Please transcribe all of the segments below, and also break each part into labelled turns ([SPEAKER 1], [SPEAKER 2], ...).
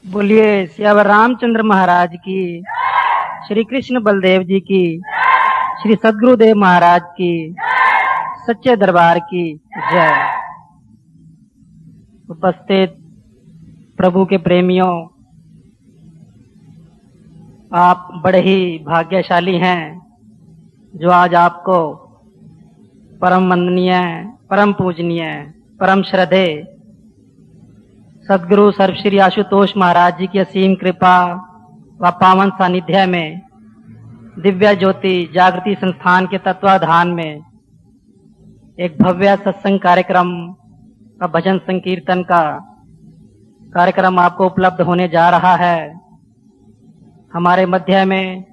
[SPEAKER 1] बोलिए सियावर रामचंद्र महाराज की, श्री कृष्ण बलदेव जी की, श्री सदगुरुदेव महाराज की, सच्चे दरबार की जय। उपस्थित प्रभु के प्रेमियों, आप बड़े ही भाग्यशाली हैं जो आज आपको परम वंदनीय, परम पूजनीय, परम श्रद्धे सदगुरु सर्वश्री आशुतोष महाराज जी की असीम कृपा व पावन सानिध्य में दिव्य ज्योति जागृति संस्थान के तत्वाधान में एक भव्य सत्संग कार्यक्रम का भजन संकीर्तन का कार्यक्रम आपको उपलब्ध होने जा रहा है। हमारे मध्य में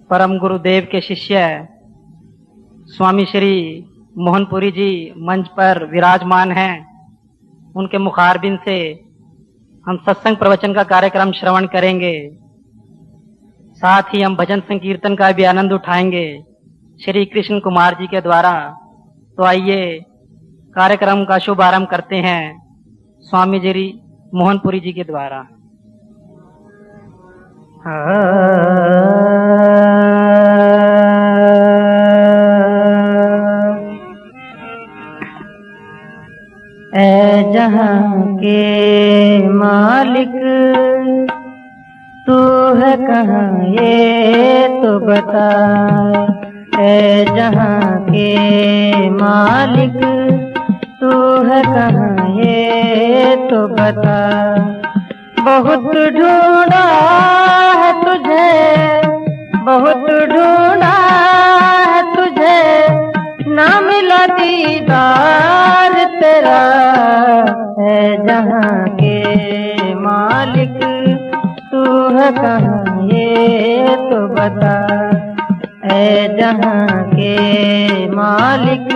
[SPEAKER 1] परम गुरुदेव के शिष्य स्वामी श्री मोहनपुरी जी मंच पर विराजमान हैं। उनके मुखारबिन से हम सत्संग प्रवचन का कार्यक्रम श्रवण करेंगे, साथ ही हम भजन संकीर्तन का भी आनंद उठाएंगे श्री कृष्ण कुमार जी के द्वारा। तो आइए कार्यक्रम का शुभारंभ करते हैं स्वामी जी मोहनपुरी जी के द्वारा। ऐ जहां के मालिक तू है कहाँ ये तो बता। ऐ जहां के मालिक तू है कहाँ ये तो बता। बहुत ढूंढा है तुझे, बहुत ढूंढा है तुझे, ना मिला दीदार तेरा। है जहां के मालिक तू है कहाँ ये तो बता। है जहां के मालिक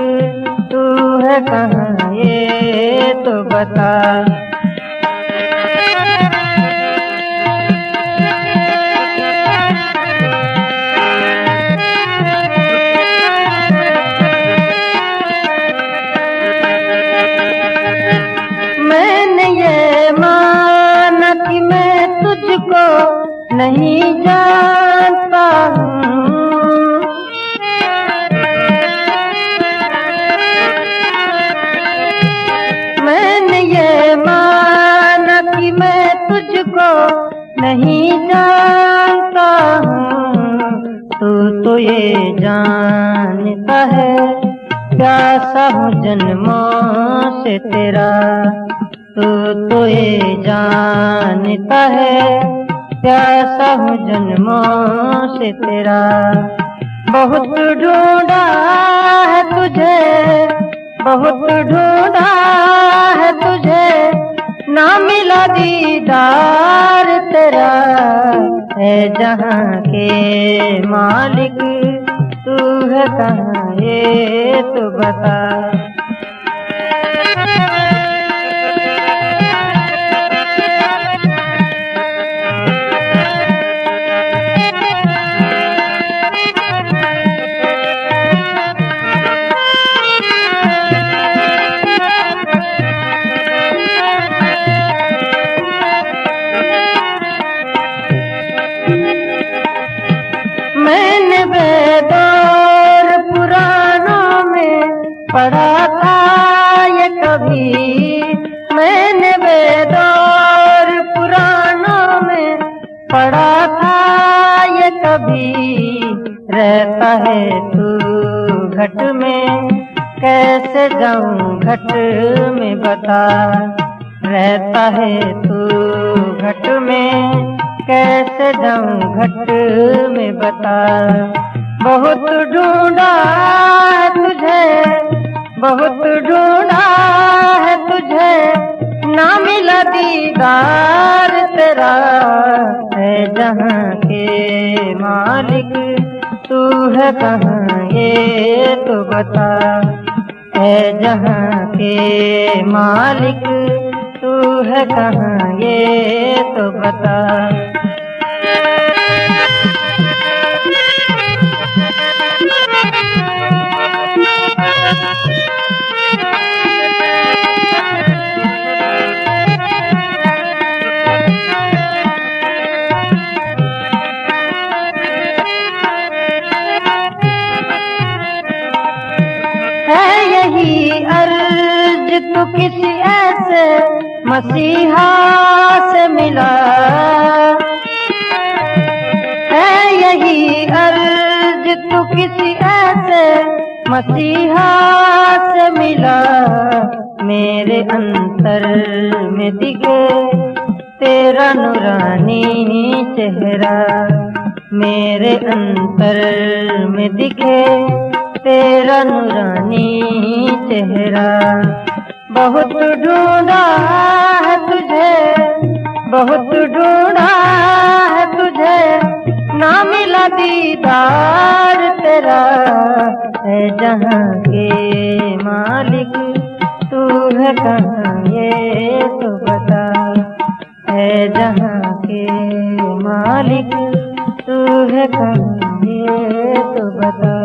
[SPEAKER 1] तू है कहाँ ये तो बता। तुझको नहीं जानता हूँ, मैंने ये माना कि मैं तुझको नहीं जानता हूँ। तू तो ये जानता है प्यासा हूँ जन्मों से तेरा। तू तो ये जानता है प्यासा हूँ जन्मों से तेरा। बहुत ढूंढा है तुझे, बहुत ढूंढा है तुझे, ना मिला दीदार तेरा। है जहां के मालिक तू है कहाँ ये तो बता। मैंने वेदों पुराणों में पढ़ा था ये कभी, मैंने वेदों पुराणों में पढ़ा था ये कभी। रहता है तू घट में, कैसे जाऊं घट में बता। रहता है तू घट में, कैसे जाऊं घट में बता। बहुत ढूंढा है तुझे, बहुत ढूंढा है तुझे, ना मिला दीदार तेरा। है जहां के मालिक तू है कहाँ ये तो बता। है जहां के मालिक तू है कहाँ ये तो बता। ऐसे मसीहा से मिला, है यही अर्ज तू किसी ऐसे मसीहा से मिला, मेरे अंतर में दिखे तेरा नूरानी चेहरा, मेरे अंतर में दिखे तेरा नूरानी चेहरा। बहुत ढूंढा है तुझे, बहुत ढूंढा है तुझे, ना मिला दीदार तेरा, है जहां के मालिक तू है कहाँ ये तो बता, है जहां के मालिक तू है कहाँ ये तो बता,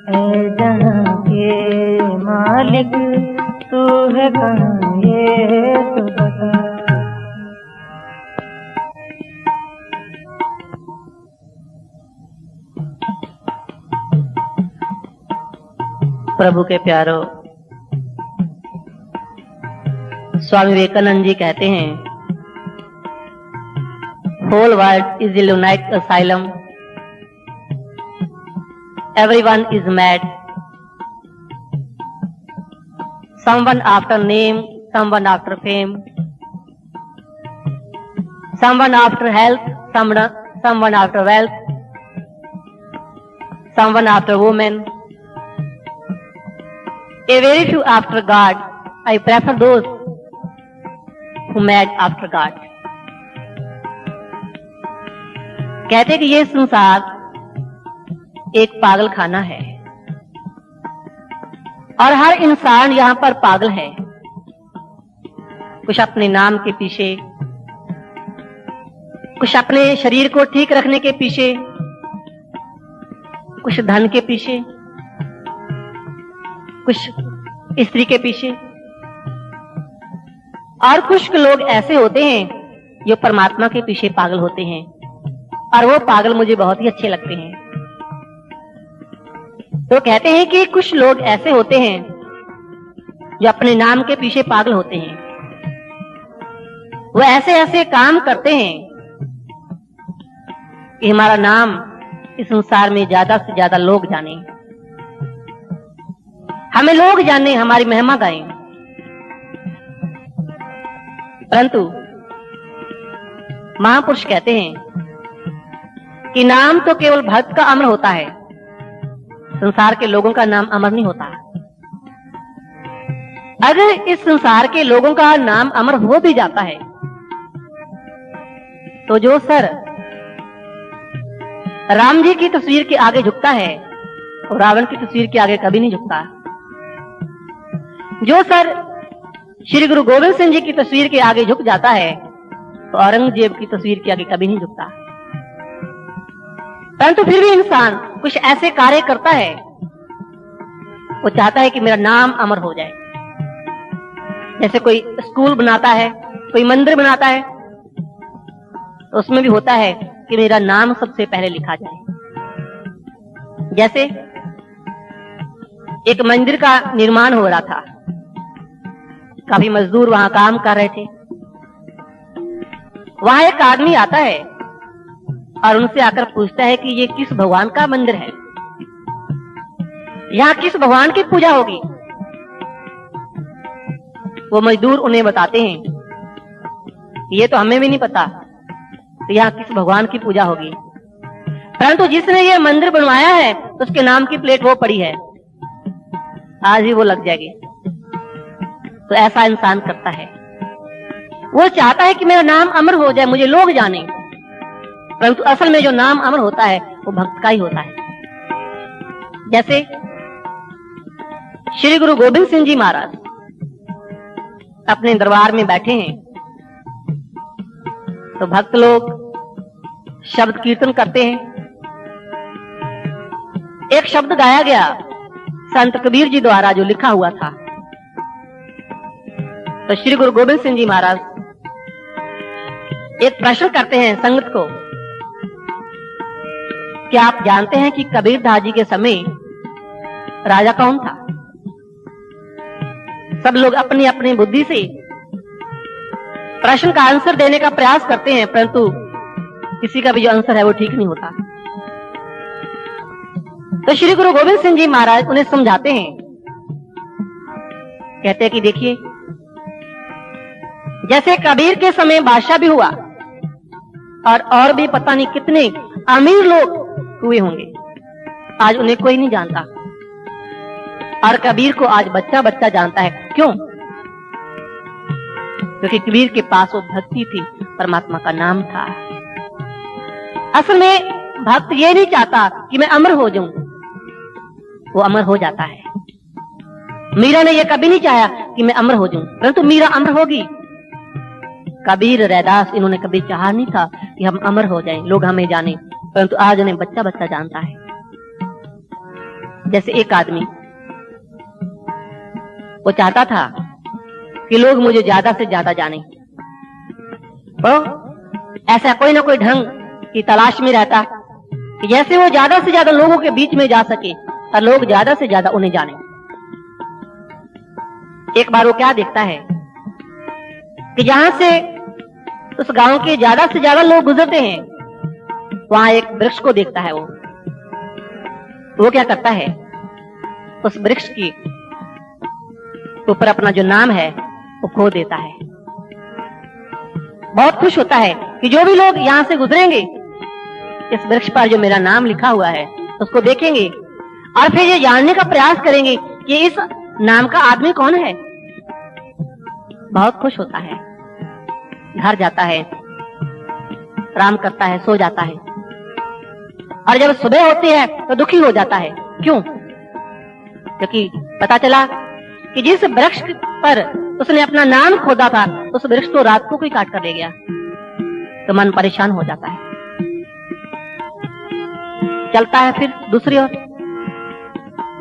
[SPEAKER 1] है जहां के मालिक तू है कहाँ ये तो बता। प्रभु के प्यारो, स्वामी विवेकानंद जी कहते हैं, whole world is a lunatic asylum, everyone is mad, someone after name, someone after fame, someone after health, someone after wealth, someone after woman, a very few after God. I prefer those who mad after God. कहते कि ये संसार एक पागल खाना है और हर इंसान यहाँ पर पागल है, कुछ अपने नाम के पीछे, कुछ अपने शरीर को ठीक रखने के पीछे, कुछ धन के पीछे, कुछ स्त्री के पीछे, और कुछ लोग ऐसे होते हैं जो परमात्मा के पीछे पागल होते हैं, और वो पागल मुझे बहुत ही अच्छे लगते हैं। तो कहते हैं कि कुछ लोग ऐसे होते हैं जो अपने नाम के पीछे पागल होते हैं, वो ऐसे ऐसे काम करते हैं कि हमारा नाम इस संसार में ज्यादा से ज्यादा लोग जाने, हमें लोग जाने, हमारी महिमा गाएं। परंतु महापुरुष कहते हैं कि नाम तो केवल भक्त का अमर होता है, संसार के लोगों का नाम अमर नहीं होता। अगर इस संसार के लोगों का नाम अमर हो भी जाता है तो जो सर राम जी की तस्वीर के आगे झुकता है और रावण की तस्वीर के आगे कभी नहीं झुकता, जो सर श्री गुरु गोविंद सिंह जी की तस्वीर के आगे झुक जाता है तो औरंगजेब की तस्वीर के आगे कभी नहीं झुकता। परंतु फिर भी इंसान कुछ ऐसे कार्य करता है, वो चाहता है कि मेरा नाम अमर हो जाए। जैसे कोई स्कूल बनाता है, कोई मंदिर बनाता है, तो उसमें भी होता है कि मेरा नाम सबसे पहले लिखा जाए। जैसे एक मंदिर का निर्माण हो रहा था, काफी मजदूर वहां काम कर रहे थे। वहां एक आदमी आता है और उनसे आकर पूछता है कि ये किस भगवान का मंदिर है, यहाँ किस भगवान की पूजा होगी। वो मजदूर उन्हें बताते हैं ये तो हमें भी नहीं पता, तो यहाँ किस भगवान की पूजा होगी, परंतु जिसने ये मंदिर बनवाया है तो उसके नाम की प्लेट वो पड़ी है, आज ही वो लग जाएगी। तो ऐसा इंसान करता है, वो चाहता है कि मेरा नाम अमर हो जाए, मुझे लोग जाने, परंतु असल में जो नाम अमर होता है वो भक्त का ही होता है। जैसे श्री गुरु गोविंद सिंह जी महाराज अपने दरबार में बैठे हैं, तो भक्त लोग शब्द कीर्तन करते हैं। एक शब्द गाया गया संत कबीर जी द्वारा जो लिखा हुआ था, तो श्री गुरु गोविंद सिंह जी महाराज एक प्रश्न करते हैं संगत को, क्या आप जानते हैं कि कबीरदास जी के समय राजा कौन था? सब लोग अपनी अपनी बुद्धि से
[SPEAKER 2] प्रश्न का आंसर देने का प्रयास करते हैं, परंतु किसी का भी जो आंसर है वो ठीक नहीं होता। तो श्री गुरु गोविंद सिंह जी महाराज उन्हें समझाते हैं, कहते हैं कि देखिए, जैसे कबीर के समय बादशाह भी हुआ और भी पता नहीं कितने अमीर लोग हुए होंगे, आज उन्हें कोई नहीं जानता, और कबीर को आज बच्चा बच्चा जानता है। क्यों? क्योंकि कबीर के पास वो भक्ति थी, परमात्मा का नाम था। असल में भक्त ये नहीं चाहता कि मैं अमर हो जाऊं, वो अमर हो जाता है। मीरा ने यह कभी नहीं चाहा कि मैं अमर हो जाऊं, परंतु मीरा अमर होगी। कबीर, रैदास, इन्होंने कभी चाहा नहीं था कि हम अमर हो जाएं, लोग हमें जाने, परंतु आज उन्हें बच्चा बच्चा जानता है। जैसे एक आदमी, वो चाहता था कि लोग मुझे ज्यादा से ज्यादा जाने, तो ऐसा कोई ना कोई ढंग की तलाश में रहता कि जैसे वो ज्यादा से ज्यादा लोगों के बीच में जा सके और लोग ज्यादा से ज्यादा उन्हें जाने। एक बार वो क्या देखता है कि जहां से उस गांव के ज्यादा से ज्यादा लोग गुजरते हैं, वहां एक वृक्ष को देखता है। वो क्या करता है, उस वृक्ष की ऊपर अपना जो नाम है वो खो देता है। बहुत खुश होता है कि जो भी लोग यहां से गुजरेंगे, इस वृक्ष पर जो मेरा नाम लिखा हुआ है उसको देखेंगे और फिर ये जानने का प्रयास करेंगे कि इस नाम का आदमी कौन है। बहुत खुश होता है, घर जाता है, आराम करता है, सो जाता है, और जब सुबह होती है तो दुखी हो जाता है। क्यों? क्योंकि पता चला कि जिस वृक्ष पर उसने अपना नाम खोदा था, उस वृक्ष तो रात को कोई काट कर ले गया। तो मन परेशान हो जाता है, चलता है फिर दूसरी ओर।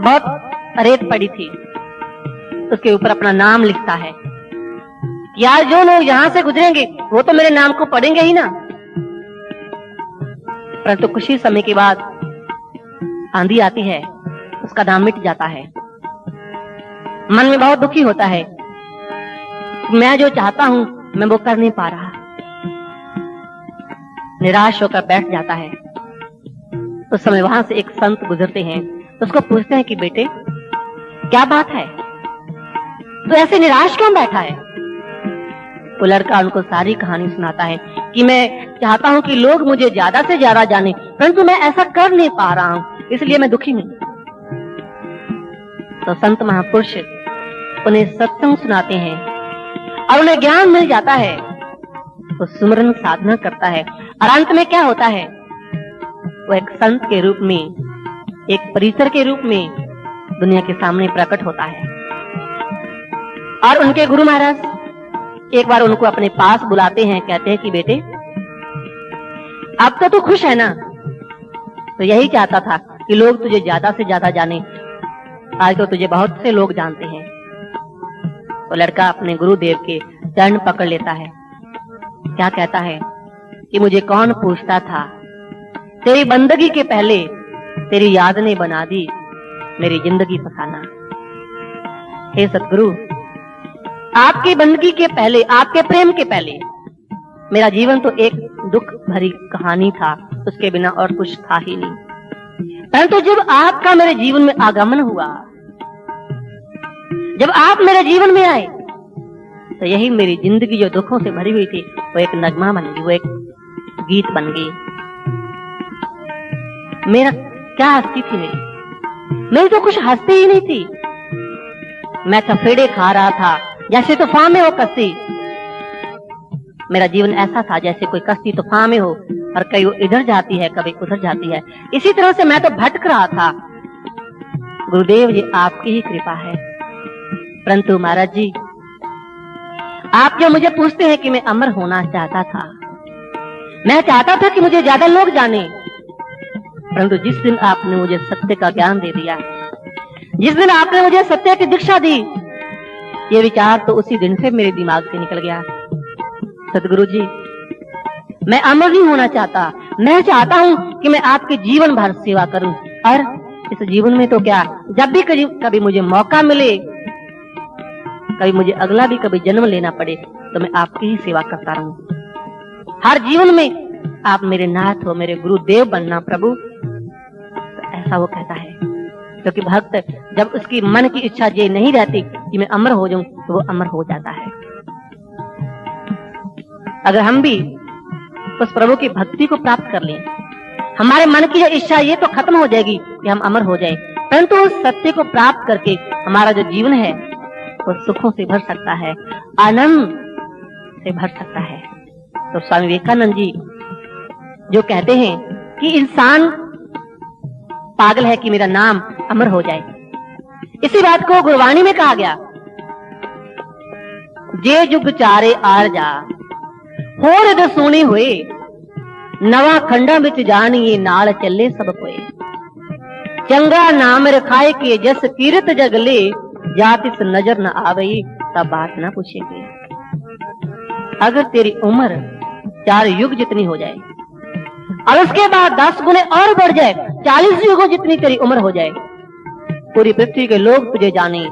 [SPEAKER 2] बहुत रेत पड़ी थी, उसके ऊपर अपना नाम लिखता है। यार, जो लोग यहां से गुजरेंगे वो तो मेरे नाम को पढ़ेंगे ही ना। परंतु कुछ ही समय के बाद आंधी आती है, उसका नाम मिट जाता है। मन में बहुत दुखी होता है, मैं जो चाहता हूं मैं वो कर नहीं पा रहा। निराश होकर बैठ जाता है। उस समय वहां से एक संत गुजरते हैं, उसको पूछते हैं कि बेटे, क्या बात है, तो ऐसे निराश क्यों बैठा है? वो लड़का उनको सारी कहानी सुनाता है कि मैं चाहता हूं कि लोग मुझे ज्यादा से ज्यादा जाने, परंतु मैं ऐसा कर नहीं पा रहा हूं, इसलिए मैं दुखी हूं। तो संत महापुरुष उन्हें सत्संग सुनाते हैं और उन्हें ज्ञान मिल जाता है। वो सुमरन साधना करता है और अंत में क्या होता है, वो एक संत के रूप में, एक परिसर के रूप में दुनिया के सामने प्रकट होता है। और उनके गुरु महाराज एक बार उनको अपने पास बुलाते हैं, कहते हैं कि बेटे, अब तो तू खुश है ना? तो यही चाहता था कि लोग तुझे ज्यादा से ज्यादा जाने, आज तो तुझे बहुत से लोग जानते हैं। तो लड़का अपने गुरुदेव के चरण पकड़ लेता है, क्या कहता है कि मुझे कौन पूछता था, तेरी बंदगी के पहले तेरी याद ने बना दी मेरी जिंदगी फसाना। हे सतगुरु, आपकी बंदगी के पहले, आपके प्रेम के पहले मेरा जीवन तो एक दुख भरी कहानी था, उसके बिना और कुछ था ही नहीं। परंतु जब आपका मेरे जीवन में आगमन हुआ, जब आप मेरे जीवन में आए, तो यही मेरी जिंदगी जो दुखों से भरी हुई थी वो एक नगमा बन गई, वो एक गीत बन गई। मेरा क्या हस्ती थी मेरी तो कुछ हस्ती ही नहीं थी। मैं चफेड़े खा रहा था जैसे तूफान में हो कश्ती। मेरा जीवन ऐसा था जैसे कोई कश्ती तूफान में हो और कभी वो इधर जाती है, कभी उधर जाती है। इसी तरह से मैं तो भटक रहा था। गुरुदेव जी, आपकी ही कृपा है। परंतु महाराज जी, आप जो मुझे पूछते हैं कि मैं अमर होना चाहता था, मैं चाहता था कि मुझे ज्यादा लोग जाने, परंतु जिस दिन आपने मुझे सत्य का ज्ञान दे दिया, जिस दिन आपने मुझे सत्य की दीक्षा दी, ये विचार तो उसी दिन से मेरे दिमाग से निकल गया। सतगुरु जी, मैं अमर नहीं होना चाहता, मैं चाहता हूं कि मैं आपके जीवन भर सेवा करूं। और इस जीवन में तो क्या, जब भी कभी मुझे मौका मिले, कभी मुझे अगला भी कभी जन्म लेना पड़े तो मैं आपकी ही सेवा करता रहूं। हर जीवन में आप मेरे नाथ हो, मेरे गुरुदेव बनना प्रभु। तो ऐसा वो कहता है, क्योंकि भक्त जब उसकी मन की इच्छा ये नहीं रहती कि मैं अमर हो जाऊं, तो वो अमर हो जाता है। अगर हम भी उस प्रभु की भक्ति को प्राप्त कर लें, हमारे मन की जो इच्छा ये तो खत्म हो जाएगी कि हम अमर हो जाएं, परंतु उस सत्य को प्राप्त करके हमारा जो जीवन है वो सुखों से भर सकता है, आनंद से भर सकता है। तो स्वामी विवेकानंद जी जो कहते हैं कि इंसान पागल है कि मेरा नाम अमर हो जाए, इसी बात को गुरबाणी में कहा गया, जे जुग चारे आर जा होर दसूने हुए, नवा खंडा विच जानिए नाल चले सब कोए। चंगा नाम रखाए के जस कीरत जगले, जातिस नजर न आवे तब बात ना पूछेंगे। अगर तेरी उम्र 4 युग जितनी हो जाए और उसके बाद 10 गुने और बढ़ जाए, 40 युगों जितनी तेरी उम्र हो जाए, पूरी पृथ्वी के लोग तुझे जाने,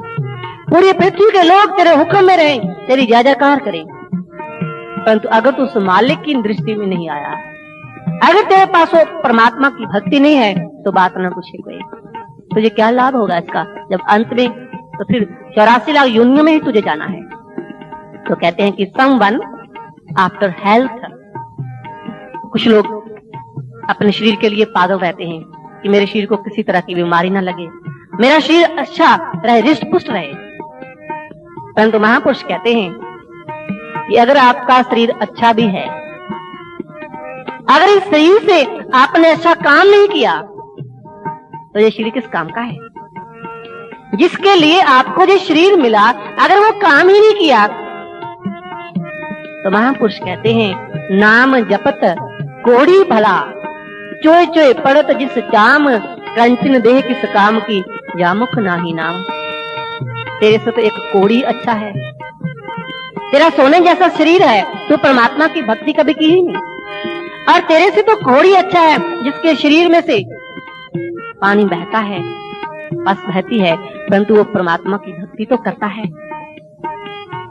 [SPEAKER 2] पूरी पृथ्वी के लोग तेरे हुक्म में रहें, तेरी जय जयकार करें, परंतु अगर तू उस मालिक की दृष्टि में नहीं आया, अगर तेरे पास वो परमात्मा की भक्ति नहीं है, तो बात न पूछे कोई। तुझे क्या लाभ होगा इसका, जब अंत में तो फिर 84 लाख योनियों में ही तुझे जाना है। तो कहते हैं कि समवन आफ्टर हेल्थ, कुछ लोग अपने शरीर के लिए पागल रहते हैं कि मेरे शरीर को किसी तरह की बीमारी न लगे, मेरा शरीर अच्छा रहे, रिष्ट पुष्ट रहे। परंतु महापुरुष कहते हैं कि अगर आपका शरीर अच्छा भी है, अगर इस शरीर से आपने अच्छा काम नहीं किया, तो ये शरीर किस काम का है? जिसके लिए आपको जो शरीर मिला, अगर वो काम ही नहीं किया, तो महापुरुष कहते हैं नाम जपत कोड़ी भला, चोय चोय पड़त जिस चाम, कंचन देह किस काम की, जामुख नाही नाम। तेरे से तो एक कोड़ी अच्छा है, तेरा सोने जैसा शरीर है, तो परमात्मा की भक्ति कभी की ही नहीं। और तेरे से तो घोड़ी अच्छा है, जिसके शरीर में से पानी बहता है, पस बहती है, परंतु वो परमात्मा की भक्ति तो करता है।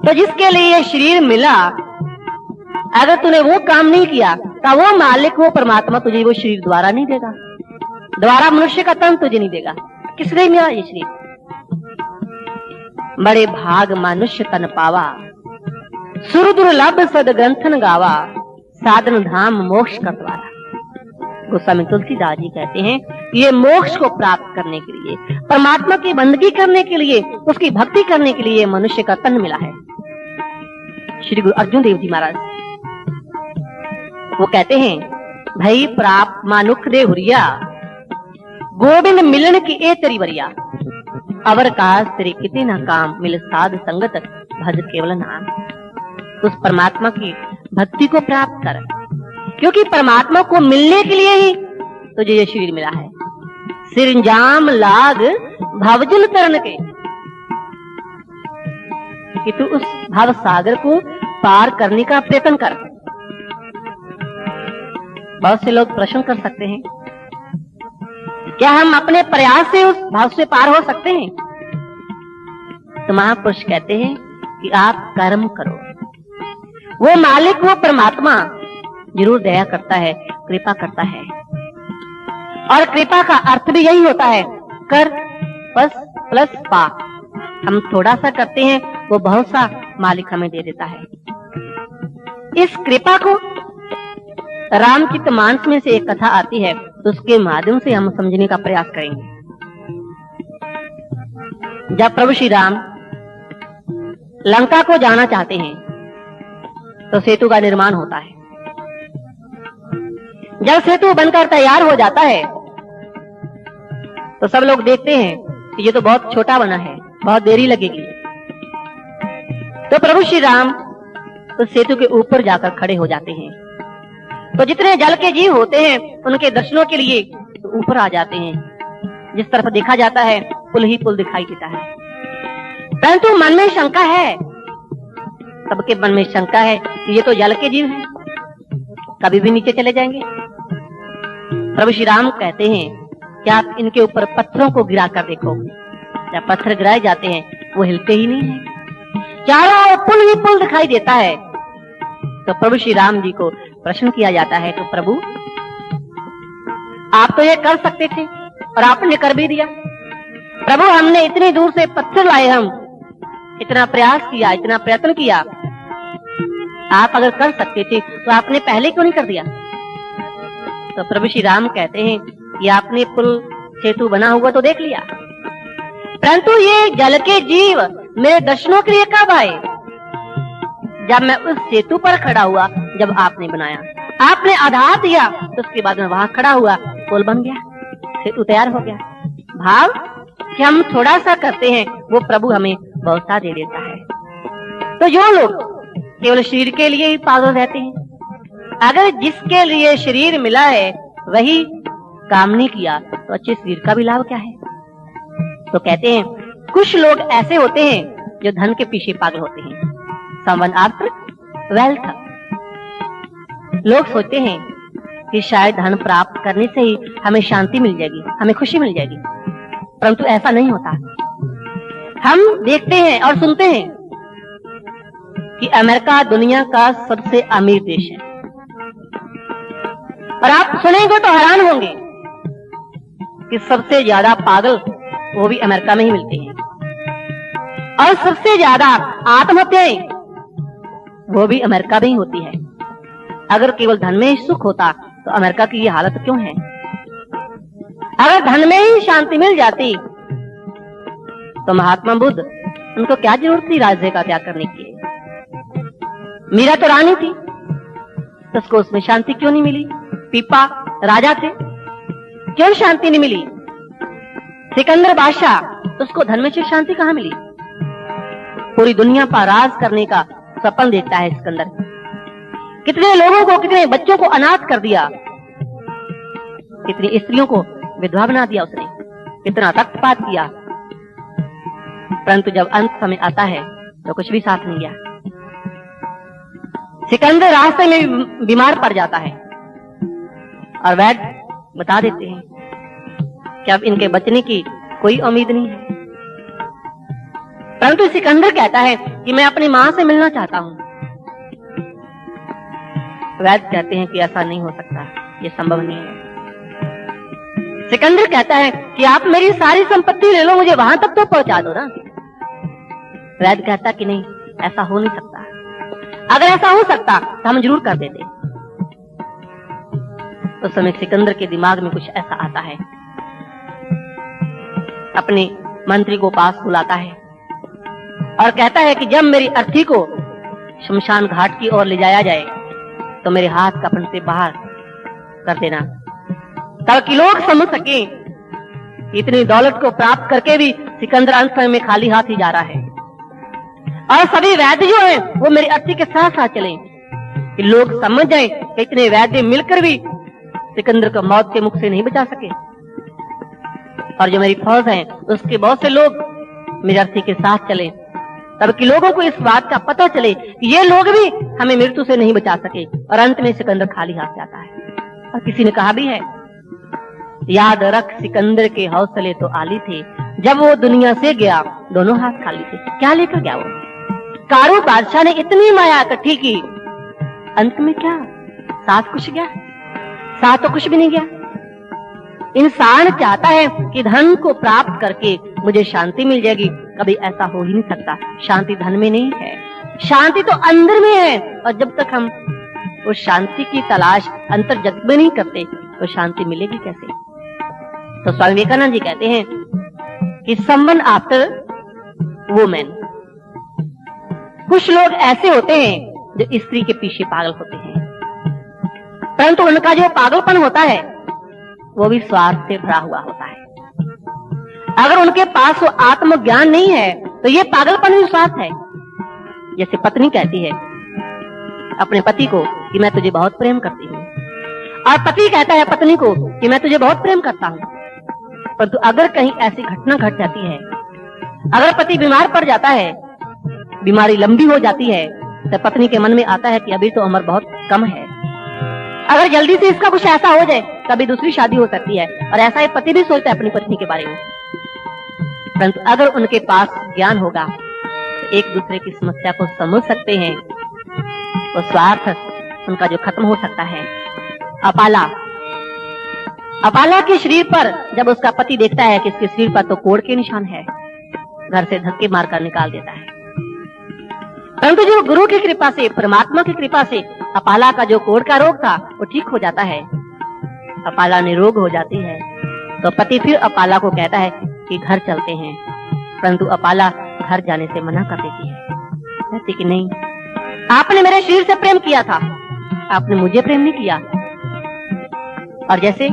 [SPEAKER 2] तो जिसके लिए ये शरीर मिला, अगर तूने वो काम नहीं किया, तो वो मालिक, वो परमात्मा तुझे वो शरीर द्वारा नहीं देगा, द्वारा मनुष्य का तन तुझे नहीं देगा। किसने मिला ये शरीर? बड़े भाग मनुष्य तन पावा, सुर दुर्लभ सद ग्रंथन गावा, साधन धाम मोक्ष का द्वारा। गोस्वामी तुलसीदास जी कहते हैं ये मोक्ष को प्राप्त करने के लिए, परमात्मा की बंदगी करने के लिए, उसकी भक्ति करने के लिए मनुष्य का तन मिला है। श्री गुरु अर्जुन देव जी महाराज वो कहते हैं, भई प्राप्त मानुख दे हुरिया, गोविंद मिलन की ए तेरी वरिया, अवर काश तेरे किते ना काम, मिल साध संगत भज केवल नाम। उस परमात्मा की भक्ति को प्राप्त कर, क्योंकि परमात्मा को मिलने के लिए ही तुझे ये शरीर मिला है। सिरंजाम लाग भवजल तरन के, कि तू उस भव सागर को पार करने का प्रयत्न कर। बहुत से लोग प्रश्न कर सकते हैं, क्या हम अपने प्रयास से उस भाव से पार हो सकते हैं? तो महापुरुष कहते हैं कि आप कर्म करो, वो मालिक, वो परमात्मा जरूर दया करता है, कृपा करता है। और कृपा का अर्थ भी यही होता है, कर बस प्लस पा। हम थोड़ा सा करते हैं, वो बहुत सा मालिक हमें दे देता है। इस कृपा को रामचरित मानस में से एक कथा आती है, तो उसके माध्यम से हम समझने का प्रयास करेंगे। जब प्रभु श्री राम लंका को जाना चाहते हैं, तो सेतु का निर्माण होता है। जब सेतु बनकर तैयार हो जाता है, तो सब लोग देखते हैं कि ये तो बहुत छोटा बना है, बहुत देरी लगेगी। तो प्रभु श्री राम उस सेतु के ऊपर जाकर खड़े हो जाते हैं। तो जितने जल के जीव होते हैं, उनके दर्शनों के लिए तो ऊपर आ जाते हैं। जिस तरफ देखा जाता है, पुल ही पुल दिखाई देता है। परंतु मन में शंका है, सबके मन में शंका है कि ये तो जल के जीव हैं, कभी भी नीचे चले जाएंगे। प्रभु श्री राम कहते हैं कि आप इनके ऊपर पत्थरों को गिरा कर देखो। जब पत्थर गिराए जाते हैं, वो हिलते ही नहीं है। चारों ओर पुल ही पुल दिखाई देता है। तो प्रभु श्री राम जी को प्रश्न किया जाता है, तो प्रभु आप तो ये कर सकते थे और आपने कर भी दिया। प्रभु हमने इतनी दूर से पत्थर लाए, हम इतना प्रयास किया, इतना प्रयत्न किया, आप अगर कर सकते थे तो आपने पहले क्यों नहीं कर दिया? तो प्रभु श्री राम कहते हैं कि आपने पुल सेतु बना हुआ तो देख लिया, परंतु ये जल के जीव मेरे दर्शनों के लिए कब आए? जब मैं उस सेतु पर खड़ा हुआ, जब आपने बनाया, आपने आधार दिया, तो उसके बाद में वहां खड़ा हुआ, पुल बन गया, सेतु तैयार हो गया। भाव कि हम थोड़ा सा करते हैं, वो प्रभु हमें बहुत सा दे देता है। तो जो लोग केवल शरीर के लिए ही पागल रहते हैं, अगर जिसके लिए शरीर मिला है वही काम नहीं किया, तो अच्छे शरीर का भी लाभ क्या है? तो कहते हैं कुछ लोग ऐसे होते हैं जो धन के पीछे पागल होते हैं। समवन आफ्टर वेल्थ, लोग सोचते हैं कि शायद धन प्राप्त करने से ही हमें शांति मिल जाएगी, हमें खुशी मिल जाएगी, परंतु ऐसा नहीं होता। हम देखते हैं और सुनते हैं कि अमेरिका दुनिया का सबसे अमीर देश है, और आप सुनेंगे तो हैरान होंगे कि सबसे ज्यादा पागल वो भी अमेरिका में ही मिलते हैं, और सबसे ज्यादा आत्महत्याएं वो भी अमेरिका में ही होती है। अगर केवल धन में ही सुख होता तो अमेरिका की ये हालत क्यों है? अगर धन में ही शांति मिल जाती तो महात्मा बुद्ध, उनको क्या जरूरत थी राज्य का त्याग करने की? मीरा तो रानी थी, तो उसको उसमें शांति क्यों नहीं मिली? पीपा राजा थे, क्यों शांति नहीं मिली? सिकंदर बादशाह, उसको धन में से शांति कहां मिली? पूरी दुनिया पर राज करने का सपन देखता है सिकंदर। कितने लोगों को, कितने बच्चों को अनाथ कर दिया, कितनी स्त्रियों को विधवा बना दिया उसने, कितना रक्तपात किया, परंतु जब अंत समय आता है तो कुछ भी साथ नहीं गया। सिकंदर रास्ते में बीमार पड़ जाता है और वैद्य बता देते हैं कि अब इनके बचने की कोई उम्मीद नहीं है, परंतु सिकंदर कहता है कि मैं अपनी मां से मिलना चाहता हूं। वैद्य कहते हैं कि ऐसा नहीं हो सकता, ये संभव नहीं है। सिकंदर कहता है कि आप मेरी सारी संपत्ति ले लो, मुझे वहां तक तो पहुंचा दो ना। वैद्य कहता कि नहीं, ऐसा हो नहीं सकता, अगर ऐसा हो सकता तो हम जरूर कर देते। उस समय सिकंदर के दिमाग में कुछ ऐसा आता है, अपने मंत्री को पास बुलाता है और कहता है कि जब मेरी अर्थी को शमशान घाट की ओर ले जाया जाए तो मेरे हाथ कफन से बाहर कर देना, ताकि लोग समझ सके इतनी दौलत को प्राप्त करके भी सिकंदर अंत समय में खाली हाथ ही जा रहा है, और सभी वैद्य जो हैं वो मेरी अर्थी के साथ साथ चलें, कि लोग समझ जाएं कि इतने वैद्य मिलकर भी सिकंदर को मौत के मुख से नहीं बचा सके, और जो मेरी फौज है उसके बहुत से लोग मेरी अर्थी के साथ चलें, तब कि लोगों को इस बात का पता चले कि ये लोग भी हमें मृत्यु से नहीं बचा सके, और अंत में सिकंदर खाली हाथ जाता है। और किसी ने कहा भी है, याद रख सिकंदर के हौसले तो आली थे, जब वो दुनिया से गया दोनों हाथ खाली थे। क्या लेकर गया वो? कारू बादशाह ने इतनी माया इकट्ठी की, अंत में क्या साथ कुछ गया? साथ तो कुछ भी नहीं गया। इंसान चाहता है कि धन को प्राप्त करके मुझे शांति मिल जाएगी, कभी ऐसा हो ही नहीं सकता। शांति धन में नहीं है, शांति तो अंदर में है, और जब तक हम उस शांति की तलाश अंतर जगत में नहीं करते तो शांति मिलेगी कैसे? तो स्वामी विवेकानंद जी कहते हैं कि समवन आफ्टर वुमेन, कुछ लोग ऐसे होते हैं जो स्त्री के पीछे पागल होते हैं, परंतु उनका जो पागलपन होता है वो भी स्वार्थ से भरा हुआ होता है। अगर उनके पास वो आत्मज्ञान नहीं है तो ये पागलपन भी स्वार्थ है। जैसे पत्नी कहती है अपने पति को कि मैं तुझे बहुत प्रेम करती हूँ, और पति कहता है पत्नी को कि मैं तुझे बहुत प्रेम करता हूँ, परंतु अगर कहीं ऐसी घटना घट जाती है, अगर पति बीमार पड़ जाता है, बीमारी लंबी हो जाती है, तो पत्नी के मन में आता है कि अभी तो उम्र बहुत कम है, अगर जल्दी से इसका कुछ ऐसा हो जाए तभी दूसरी शादी हो सकती है, और ऐसा ही पति भी सोचता है अपनी पत्नी के बारे में। परंतु अगर उनके पास ज्ञान होगा, एक दूसरे की समस्या को समझ सकते हैं, तो स्वार्थ उनका जो खत्म हो सकता है। अपाला के शरीर पर जब उसका पति देखता है कि इसके शरीर पर तो कोढ़ के निशान है, घर से धक्के मारकर निकाल देता है। परंतु जो गुरु की कृपा से, परमात्मा की कृपा से अपाला का जो कोढ़ का रोग था वो ठीक हो जाता है, अपाला निरोग हो जाती है। तो पति फिर अपाला को कहता है कि घर चलते हैं, परंतु अपाला घर जाने से मना कर देती है, कहती कि नहीं, आपने मेरे शरीर से प्रेम किया था, आपने मुझे प्रेम नहीं किया। और जैसे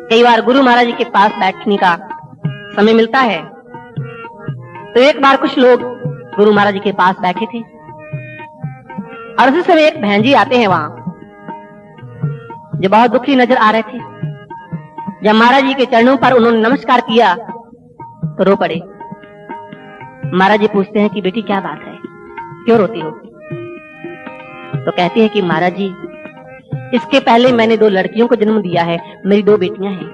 [SPEAKER 2] कई बार गुरु महाराज जी के पास बैठने का समय मिलता है, तो एक बार कुछ लोग गुरु महाराज जी के पास बैठे थे और उसी समय एक बहन जी आते हैं वहां, जो बहुत दुखी नजर आ रहे थे। जब महाराज जी के चरणों पर उन्होंने नमस्कार किया तो रो पड़े। महाराज जी पूछते हैं कि बेटी क्या बात है, क्यों रोती हो? तो कहती है कि महाराज जी, इसके पहले मैंने 2 लड़कियों को जन्म दिया है, मेरी 2 बेटियां हैं,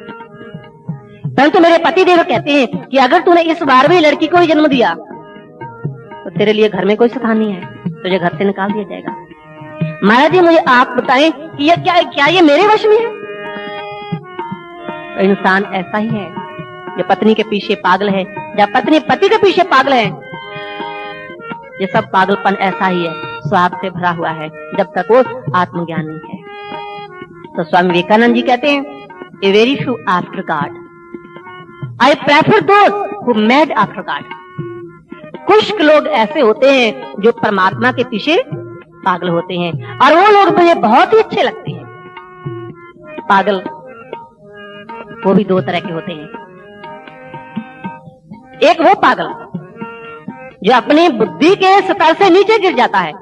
[SPEAKER 2] परंतु मेरे पति देव कहते हैं कि अगर तूने इस 12वीं लड़की को ही जन्म दिया तो तेरे लिए घर में कोई स्थान नहीं है, तुझे घर से निकाल दिया जाएगा। महाराज जी मुझे आप बताएं कि ये क्या ये मेरे वश में है? तो इंसान ऐसा ही है जो पत्नी के पीछे पागल है, जब पत्नी पति के पीछे पागल है, ये सब पागलपन ऐसा ही है, स्वार्थ से भरा हुआ है, जब तक वो आत्मज्ञान नहीं है। तो स्वामी विवेकानंद जी कहते हैं, a very few after God, I prefer those who mad after God. कुछ लोग ऐसे होते हैं जो परमात्मा के पीछे पागल होते हैं, और वो लोग मुझे बहुत ही अच्छे लगते हैं। पागल वो भी 2 तरह के होते हैं। एक वो पागल जो अपनी बुद्धि के स्तर से नीचे गिर जाता है,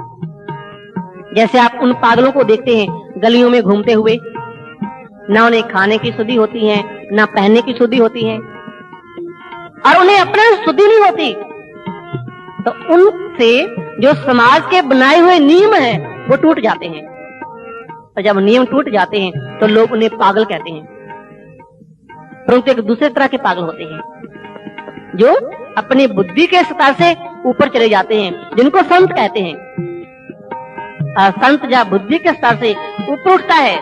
[SPEAKER 2] जैसे आप उन पागलों को देखते हैं गलियों में घूमते हुए, ना उन्हें खाने की सुधि होती है, ना पहनने की सुधि होती है, और उन्हें अपने सुधि नहीं होती, तो उनसे जो समाज के बनाए हुए नियम हैं वो टूट जाते हैं, और जब नियम टूट जाते हैं तो लोग उन्हें पागल कहते हैं। परंतु एक दूसरे तरह के पागल होते हैं जो अपनी बुद्धि के स्तर से ऊपर चले जाते हैं, जिनको संत कहते हैं। संत जब बुद्धि के स्तर से ऊपर उठता है,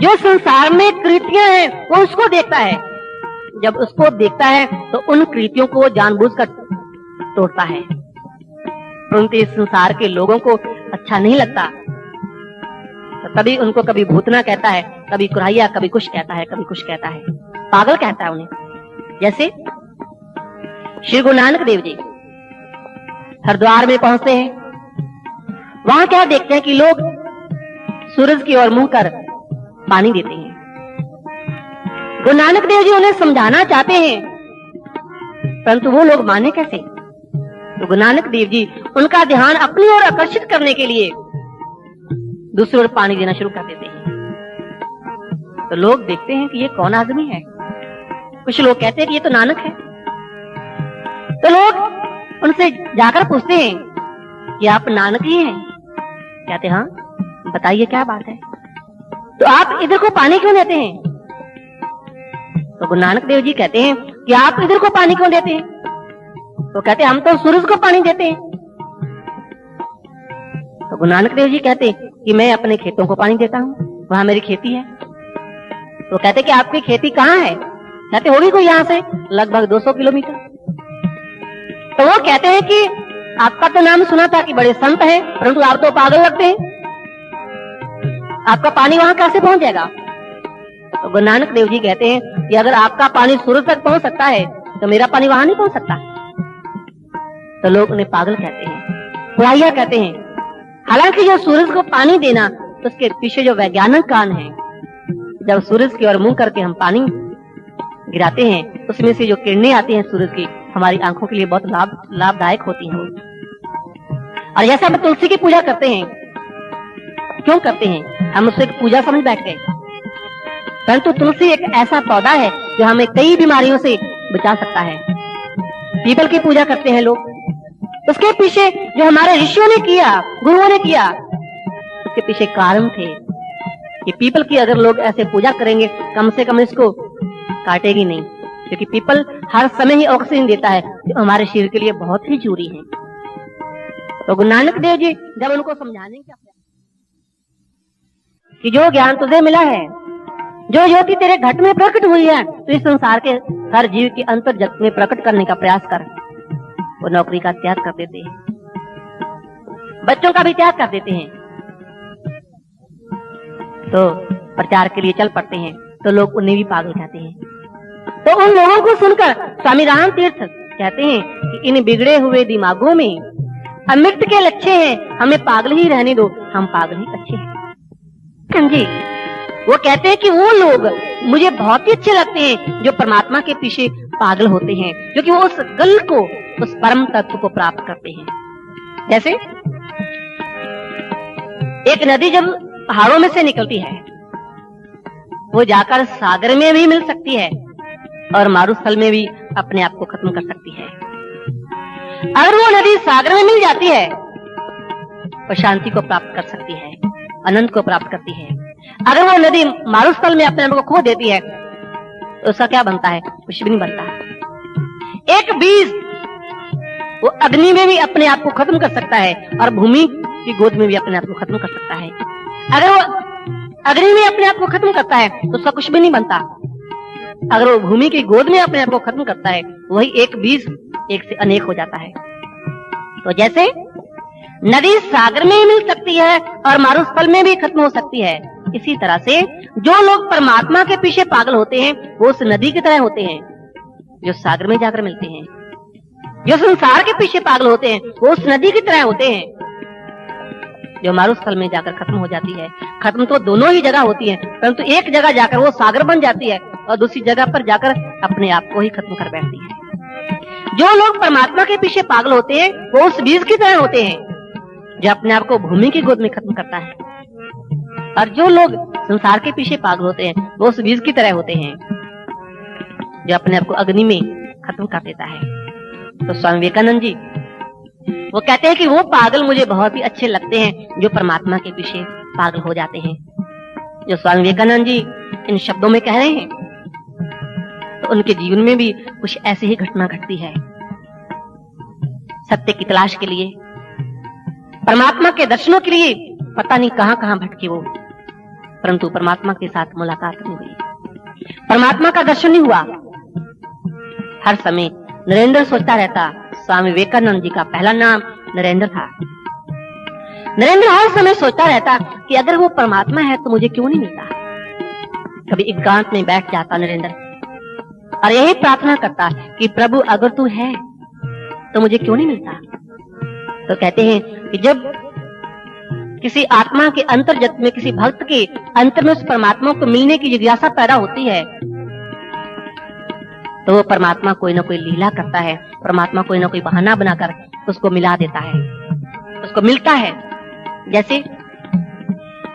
[SPEAKER 2] जो संसार में कृतियां हैं वो उसको देखता है, जब उसको देखता है तो उन कृतियों को जानबूझकर तोड़ता है। परंतु इस संसार के लोगों को अच्छा नहीं लगता, तो तभी उनको कभी भूतना कहता है, कभी कुराइया, कभी कुछ कहता है, कभी कुछ कहता है, पागल कहता है उन्हें। जैसे श्री गुरु नानक देव जी हरिद्वार में पहुंचते हैं, वहां क्या देखते हैं कि लोग सूरज की ओर मुंह कर पानी देते हैं। गुरु नानक देव जी उन्हें समझाना चाहते हैं, परंतु वो लोग माने कैसे? तो गुरु नानक देव जी उनका ध्यान अपनी ओर आकर्षित करने के लिए दूसरी ओर पानी देना शुरू कर देते हैं। तो लोग देखते हैं कि ये कौन आदमी है। कुछ लोग कहते हैं कि ये तो नानक है। तो लोग उनसे जाकर पूछते हैं कि आप नानक ही हैं? कहते हाँ, बताइए क्या बात है। तो आप इधर को पानी क्यों देते हैं? तो गुरु नानक देव जी कहते हैं कि आप इधर को पानी क्यों देते हैं? तो कहते हम तो सूरज को पानी देते हैं। तो गुरु नानक देव जी कहते कि मैं अपने खेतों को पानी देता हूँ, वहां मेरी खेती है। तो कहते कि आपकी खेती कहाँ है? कहते होगी कोई यहाँ से लगभग 200 किलोमीटर। तो वो कहते हैं कि आपका तो नाम सुना था कि बड़े संत हैं, परंतु आप तो पागल लगते हैं, आपका पानी वहां कैसे पहुंच जाएगा? तो गुरु नानक देव जी कहते हैं कि अगर आपका पानी सूरज तक पहुंच सकता है तो मेरा पानी वहां नहीं पहुंच सकता। तो लोग उन्हें पागल कहते हैं, कुराइया कहते हैं। हालांकि जो सूरज को पानी देना, तो उसके पीछे जो वैज्ञानिक कारण है, जब सूरज की ओर मुंह करके हम पानी गिराते हैं, उसमें से जो किरणें आती हैं सूरज की, हमारी आंखों के लिए बहुत लाभदायक होती हैं। और जैसा हम तुलसी की पूजा करते हैं, क्यों करते हैं? हम उसको एक पूजा समझ बैठ गए, परंतु तुलसी एक ऐसा पौधा है जो हमें कई बीमारियों से बचा सकता है। पीपल की पूजा करते हैं लोग, उसके पीछे जो हमारे ऋषियों ने किया, गुरुओं ने किया, उसके पीछे कारण थे कि पीपल की अगर लोग ऐसे पूजा करेंगे, कम से कम इसको काटेगी नहीं, क्योंकि पीपल हर समय ही ऑक्सीजन देता है, जो हमारे शरीर के लिए बहुत ही जरूरी है। तो गुरु नानक देव जी जब उनको समझाने का कि जो ज्ञान तुझे मिला है, जो ज्योति तेरे घट में प्रकट हुई है, तो इस संसार के हर जीव के अंतर जगत में प्रकट करने का प्रयास कर। वो नौकरी का त्याग कर देते हैं, बच्चों का भी त्याग कर देते हैं, तो प्रचार के लिए चल पड़ते हैं, तो लोग उन्हें भी पागल कहते हैं। तो उन लोगों को सुनकर स्वामी राम तीर्थ कहते हैं कि इन बिगड़े हुए दिमागों में अमृत के लच्छे हैं, हमें पागल ही रहने दो, हम पागल ही अच्छे हैं। जी, वो कहते हैं कि वो लोग मुझे बहुत ही अच्छे लगते हैं जो परमात्मा के पीछे पागल होते हैं, क्योंकि वो उस गल को, उस परम तत्व को प्राप्त करते हैं। जैसे एक नदी जब पहाड़ों में से निकलती है, वो जाकर सागर में भी मिल सकती है और मारुस्थल में भी अपने आप को खत्म कर सकती है। अगर वो नदी सागर में मिल जाती है तो शांति को प्राप्त कर सकती है, अनंत को प्राप्त करती है। अगर वो नदी मारुस्थल में अपने आप को खो देती है तो उसका क्या बनता है? कुछ भी नहीं बनता। एक बीज वो अग्नि में भी अपने आप को खत्म कर सकता है और भूमि की गोद में भी अपने आप को खत्म कर सकता है। अगर वो अग्नि में अपने आप को खत्म करता है तो उसका कुछ भी नहीं बनता। अगर वो भूमि की गोद में अपने आप को खत्म करता है, वही एक बीज एक से अनेक हो जाता है। तो जैसे नदी सागर में मिल सकती है और मारुस्थल में भी खत्म हो सकती है, इसी तरह से जो लोग परमात्मा के पीछे पागल होते हैं वो उस नदी की तरह होते हैं जो सागर में जाकर मिलते हैं। जो संसार के पीछे पागल होते हैं वो उस नदी की तरह होते हैं जो मारुस्थल में जाकर खत्म हो जाती है। खत्म तो दोनों ही जगह होती है, परंतु एक जगह जाकर वो सागर बन जाती है और दूसरी जगह पर जाकर अपने आप को ही खत्म कर बैठती है। जो लोग परमात्मा के पीछे पागल होते हैं वो उस बीज की तरह होते हैं जो अपने आप को भूमि की गोद में खत्म करता है, और जो लोग संसार के पीछे पागल होते हैं वो उस बीज की तरह होते हैं जो अपने आप को अग्नि में खत्म कर देता है। तो स्वामी विवेकानंद जी वो कहते हैं कि वो पागल मुझे बहुत ही अच्छे लगते हैं जो परमात्मा के पीछे पागल हो जाते हैं। जो स्वामी विवेकानंद जी इन शब्दों में कह रहे हैं, तो उनके जीवन में भी कुछ ऐसी ही घटना घटती है। सत्य की तलाश के लिए, परमात्मा के दर्शनों के लिए पता नहीं कहां कहां भटके वो, परंतु परमात्मा के साथ मुलाकात नहीं हुई, परमात्मा का दर्शन नहीं हुआ। हर समय नरेंद्र सोचता रहता। स्वामी विवेकानंद जी का पहला नाम नरेंद्र था। नरेंद्र हर समय सोचता रहता कि अगर वो परमात्मा है तो मुझे क्यों नहीं मिलता। कभी एकांत में बैठ जाता नरेंद्र और यही प्रार्थना करता कि प्रभु अगर तू है तो मुझे क्यों नहीं मिलता। तो कहते हैं कि जब किसी आत्मा के अंतर जगत में, किसी भक्त के अंतर में उस परमात्मा को मिलने की जिज्ञासा पैदा होती है, तो वो परमात्मा कोई ना कोई लीला करता है, परमात्मा कोई ना कोई बहाना बनाकर उसको मिला देता है, उसको मिलता है। जैसे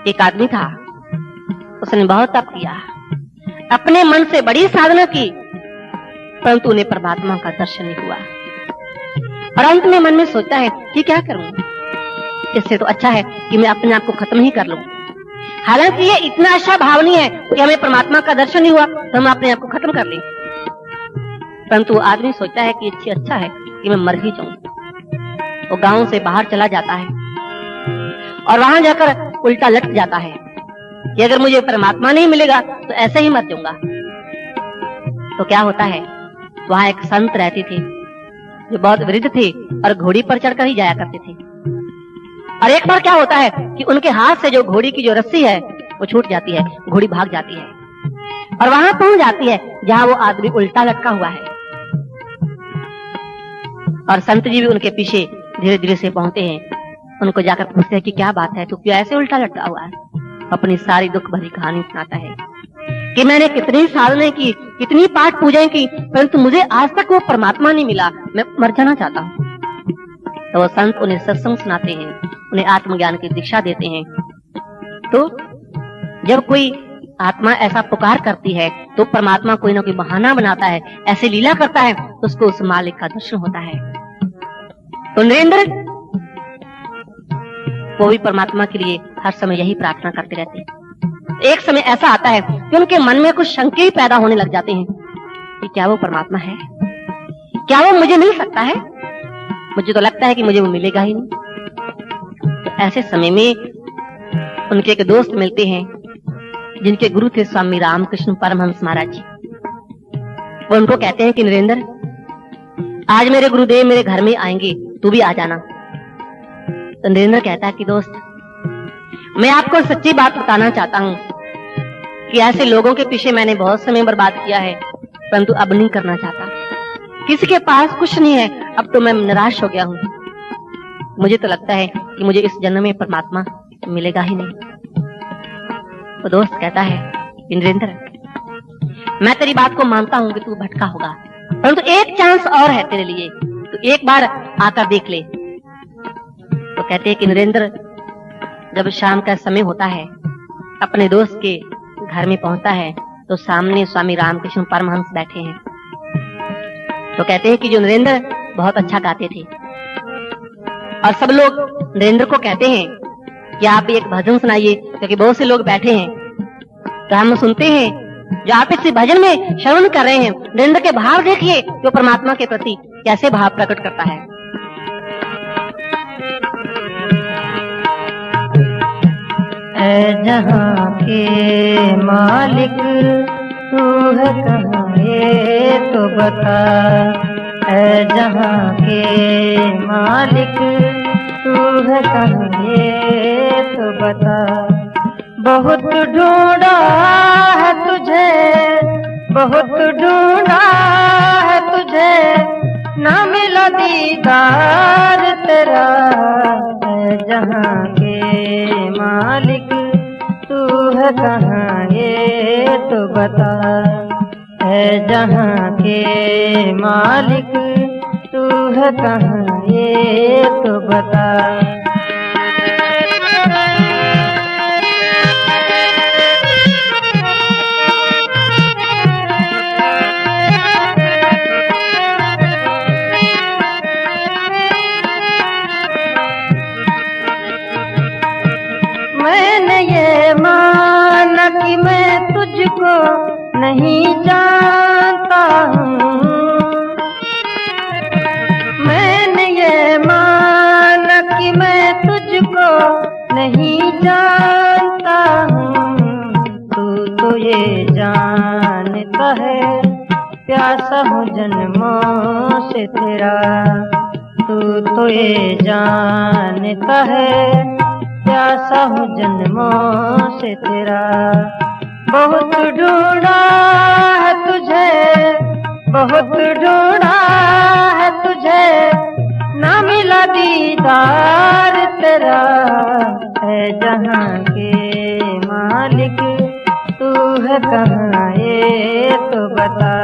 [SPEAKER 2] एक आदमी था, उसने बहुत तप किया, अपने मन से बड़ी साधना की, परंतु उन्हें परमात्मा का दर्शन नहीं हुआ। और अंत में मन में सोचता है कि क्या करूं, इससे तो अच्छा है कि मैं अपने आप को खत्म ही कर लूं। हालांकि ये इतना अच्छा भाव नहीं है कि हमें परमात्मा का दर्शन नहीं हुआ तो हम अपने आप को खत्म कर लें, परंतु आदमी सोचता है कि इससे अच्छा है कि मैं मर ही जाऊं। वो गांव से बाहर चला जाता है और वहां जाकर उल्टा लटक जाता है कि अगर मुझे परमात्मा नहीं मिलेगा तो ऐसे ही मर जाऊंगा। तो क्या होता है, वहां एक संत रहते थे जो बहुत वृद्ध थे और घोड़ी पर चढ़कर ही जाया करते थे। और एक बार क्या होता है कि उनके हाथ से जो घोड़ी की जो रस्सी है वो छूट जाती है, घोड़ी भाग जाती है और वहां पहुंच जाती है जहां वो आदमी उल्टा लटका हुआ है। और संत जी भी उनके पीछे धीरे धीरे से पहुंचते हैं, उनको जाकर पूछते हैं कि क्या बात है, तू क्यों ऐसे उल्टा लटका हुआ है। अपनी सारी दुख भरी कहानी सुनाता है कि मैंने कितनी साधना की, कितनी पाठ पूजाएं की, परंतु मुझे आज तक वो परमात्मा नहीं मिला, मैं मर जाना चाहता हूँ। तो वो संत उन्हें सत्संग सुनाते हैं, उन्हें आत्मज्ञान की दीक्षा देते हैं। तो जब कोई आत्मा ऐसा पुकार करती है तो परमात्मा कोई ना कोई बहाना बनाता है, ऐसे लीला करता है, तो उसको उस मालिक का दर्शन होता है। तो नरेंद्र वो भी परमात्मा के लिए हर समय यही प्रार्थना करते रहते हैं। एक समय ऐसा आता है कि उनके मन में कुछ शंके पैदा होने लग जाते हैं कि क्या वो परमात्मा है, क्या वो मुझे मिल सकता है। मुझे तो लगता है कि मुझे वो मिलेगा ही नहीं। तो ऐसे समय में उनके एक दोस्त मिलते हैं जिनके गुरु थे स्वामी रामकृष्ण परमहंस महाराज जी। वो उनको कहते हैं कि नरेंद्र, आज मेरे गुरुदेव मेरे घर में आएंगे, तू भी आ जाना। तो नरेंद्र कहता है कि दोस्त, मैं आपको सच्ची बात बताना चाहता हूँ कि ऐसे लोगों के पीछे मैंने बहुत समय बर्बाद किया है, परंतु अब नहीं करना चाहता। किसी के पास कुछ नहीं है, अब तो मैं निराश हो गया हूँ। मुझे तो लगता है कि मुझे इस जन्म में परमात्मा मिलेगा ही नहीं। वो दोस्त कहता है कि नरेंद्र, मैं तेरी बात को मानता हूँ कि तू भटका होगा, परंतु एक चांस और है तेरे लिए, तो एक बार आकर देख ले। तो कहते हैं कि नरेंद्र, जब शाम का समय होता है, अपने दोस्त के घर में पहुंचता है तो सामने स्वामी रामकृष्ण परमहंस बैठे हैं। तो कहते हैं कि जो नरेंद्र बहुत अच्छा गाते थे, और सब लोग नरेंद्र को कहते हैं कि आप एक भजन सुनाइए, क्योंकि बहुत से लोग बैठे हैं। तो हम सुनते हैं जो आप इस भजन में श्रवण कर रहे हैं, नरेंद्र के भाव देखिए, जो परमात्मा के प्रति कैसे भाव प्रकट करता है।
[SPEAKER 3] ऐ जहाँ के मालिक तू है कहाँ, ये तो बता। ऐ जहाँ के मालिक तू है कहाँ, ये तो बता। बहुत ढूंढा है तुझे, बहुत ढूंढा है तुझे, ना मिला दीदार तेरा। है जहाँ के मालिक तू है कहाँ, ये तो बता। है जहाँ के मालिक तू है कहाँ, ये तो बता। मैंने ये माना कि मैं तुझको नहीं जानता हूँ। मैंने ये माना कि मैं तुझको नहीं जानता हूँ। तू तो ये जानता है प्यासा हूँ जन्मों से तेरा। तू तो ये जानता है प्यासा हूँ जन्मों से तेरा। बहुत ढूंढा है तुझे, बहुत ढूंढा है तुझे, ना मिला दीदार तेरा। है जहाँ के मालिक तू है कहाँ, ये तो बता।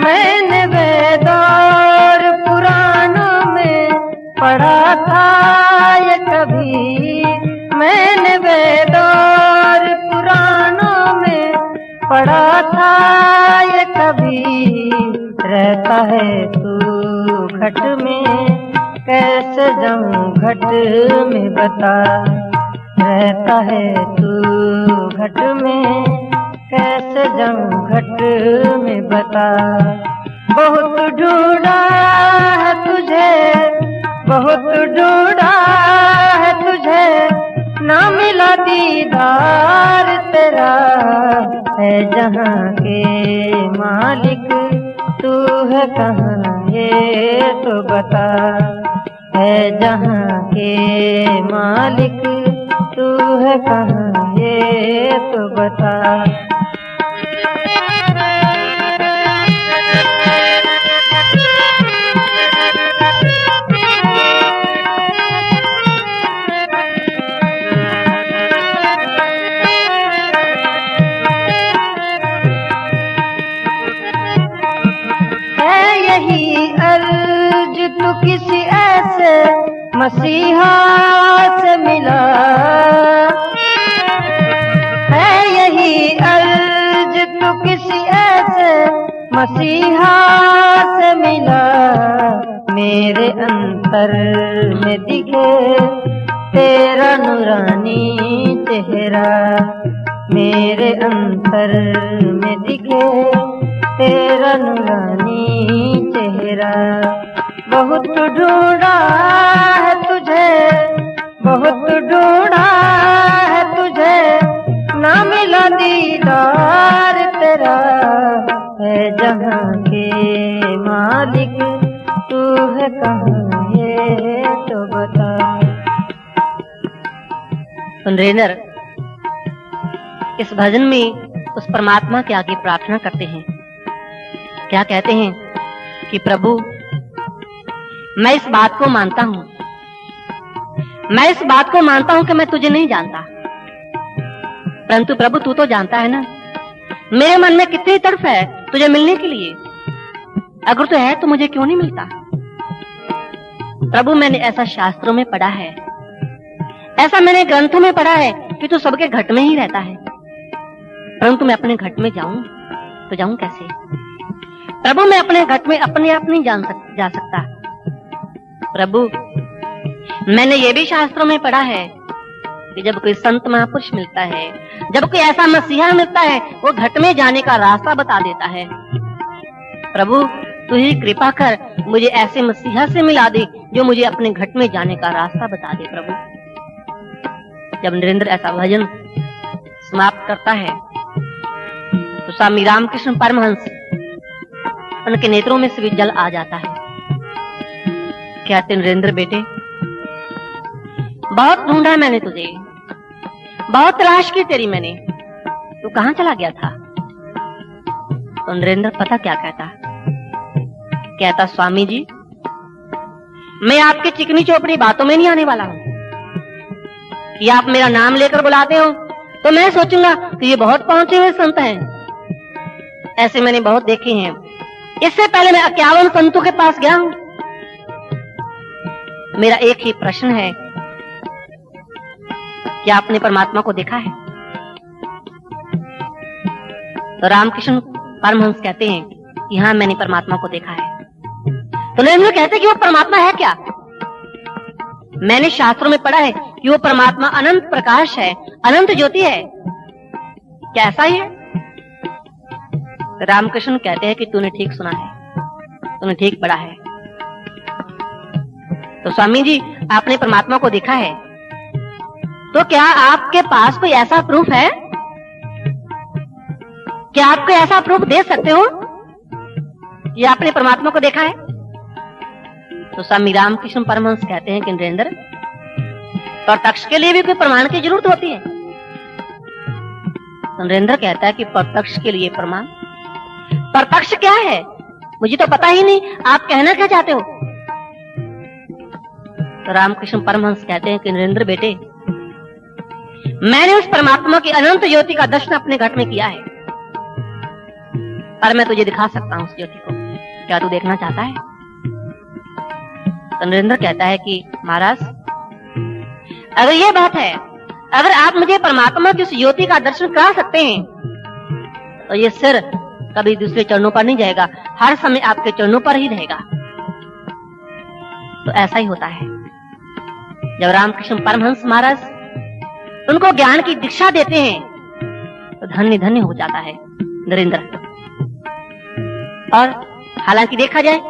[SPEAKER 3] मैंने वेद और पुराणों में पढ़ा था ये कभी। मैंने वेद और पुराणों में पढ़ा था ये कभी। रहता है तू घट में, कैसे जाऊं घट में बता। रहता है तू घट में, कैसे जाऊं घट में बता। बहुत ढूंढा है तुझे, बहुत ढूंढा है तुझे, ना मिला दीदार तेरा। है जहाँ के मालिक तू है कहाँ, ये तो बता। है जहाँ के मालिक तू है कहाँ, ये तो बता। यही अर्ज तू किसी ऐसे मसीहा से मिला। है यही अर्ज तू किसी ऐसे मसीहा से मिला, मेरे अंतर में दिखे तेरा नूरानी चेहरा, मेरे अंतर में दिखे तेरा नूरानी चेहरा। बहुत ढूंढा है तुझे, बहुत ढूंढा है तुझे, ना मिला दीदार तेरा, है जहां के मालिक तू है कहाँ है तो बता।
[SPEAKER 2] नरेंद्र इस भजन में उस परमात्मा के आगे प्रार्थना करते हैं। क्या कहते हैं कि प्रभु मैं इस बात को मानता हूं, मैं इस बात को मानता हूं कि मैं तुझे नहीं जानता, परंतु प्रभु तू तो जानता है ना मेरे मन में कितनी तड़प है तुझे मिलने के लिए। अगर तू है तो मुझे क्यों नहीं मिलता। प्रभु मैंने ऐसा शास्त्रों में पढ़ा है, ऐसा मैंने ग्रंथों में पढ़ा है कि तू सबके घट में ही रहता है, परंतु मैं अपने घट में जाऊं तो जाऊं कैसे। प्रभु मैं अपने घट में अपने आप नहीं जा सकता। प्रभु मैंने ये भी शास्त्रों में पढ़ा है कि जब कोई संत महापुरुष मिलता है, जब कोई ऐसा मसीहा मिलता है, वो घट में जाने का रास्ता बता देता है। प्रभु तू ही कृपा कर मुझे ऐसे मसीहा से मिला दे जो मुझे अपने घट में जाने का रास्ता बता दे। प्रभु जब नरेंद्र ऐसा भजन समाप्त करता है तो स्वामी रामकृष्ण परमहंस उनके नेत्रों में से भी जल आ जाता है। कहते नरेंद्र बेटे बहुत ढूंढा मैंने तुझे, बहुत तलाश की तेरी मैंने, तू कहां चला गया था। तो नरेंद्र पता क्या कहता स्वामी जी मैं आपके चिकनी चौपड़ी बातों में नहीं आने वाला हूं कि आप मेरा नाम लेकर बुलाते हो तो मैं सोचूंगा कि ये बहुत पहुंचे हुए संत हैं। ऐसे मैंने बहुत देखे हैं। इससे पहले मैं 51 संतों के पास गया हूं। मेरा एक ही प्रश्न है, क्या आपने परमात्मा को देखा है। तो रामकृष्ण परमहंस कहते हैं कि हाँ मैंने परमात्मा को देखा है। तो नरेंद्र कहते हैं कि वो परमात्मा है क्या। मैंने शास्त्रों में पढ़ा है कि वो परमात्मा अनंत प्रकाश है, अनंत ज्योति है। क्या ऐसा ही है। रामकृष्ण कहते हैं कि तूने ठीक सुना है, तूने ठीक पढ़ा है। तो स्वामी जी आपने परमात्मा को देखा है, तो क्या आपके पास कोई ऐसा प्रूफ है, क्या आप कोई ऐसा प्रूफ दे सकते हो कि आपने परमात्मा को देखा है। तो स्वामी रामकृष्ण परमहंस कहते हैं कि नरेंद्र प्रत्यक्ष के लिए भी कोई प्रमाण की जरूरत होती है। तो नरेंद्र कहता है कि प्रत्यक्ष के लिए प्रमाण, प्रत्यक्ष क्या है मुझे तो पता ही नहीं, आप कहना क्या चाहते हो। तो रामकृष्ण परमहंस कहते हैं कि नरेंद्र बेटे मैंने उस परमात्मा की अनंत ज्योति का दर्शन अपने घट में किया है, पर मैं तुझे दिखा सकता हूं उस ज्योति को, क्या तू देखना चाहता है। तो नरेंद्र कहता है कि महाराज अगर ये बात है, अगर आप मुझे परमात्मा की उस ज्योति का दर्शन करा सकते हैं तो ये सिर कभी दूसरे चरणों पर नहीं जाएगा, हर समय आपके चरणों पर ही रहेगा। तो ऐसा ही होता है। जब रामकृष्ण परमहंस महाराज उनको ज्ञान की दीक्षा देते हैं तो धन्य धन्य हो जाता है नरेंद्र। और हालांकि देखा जाए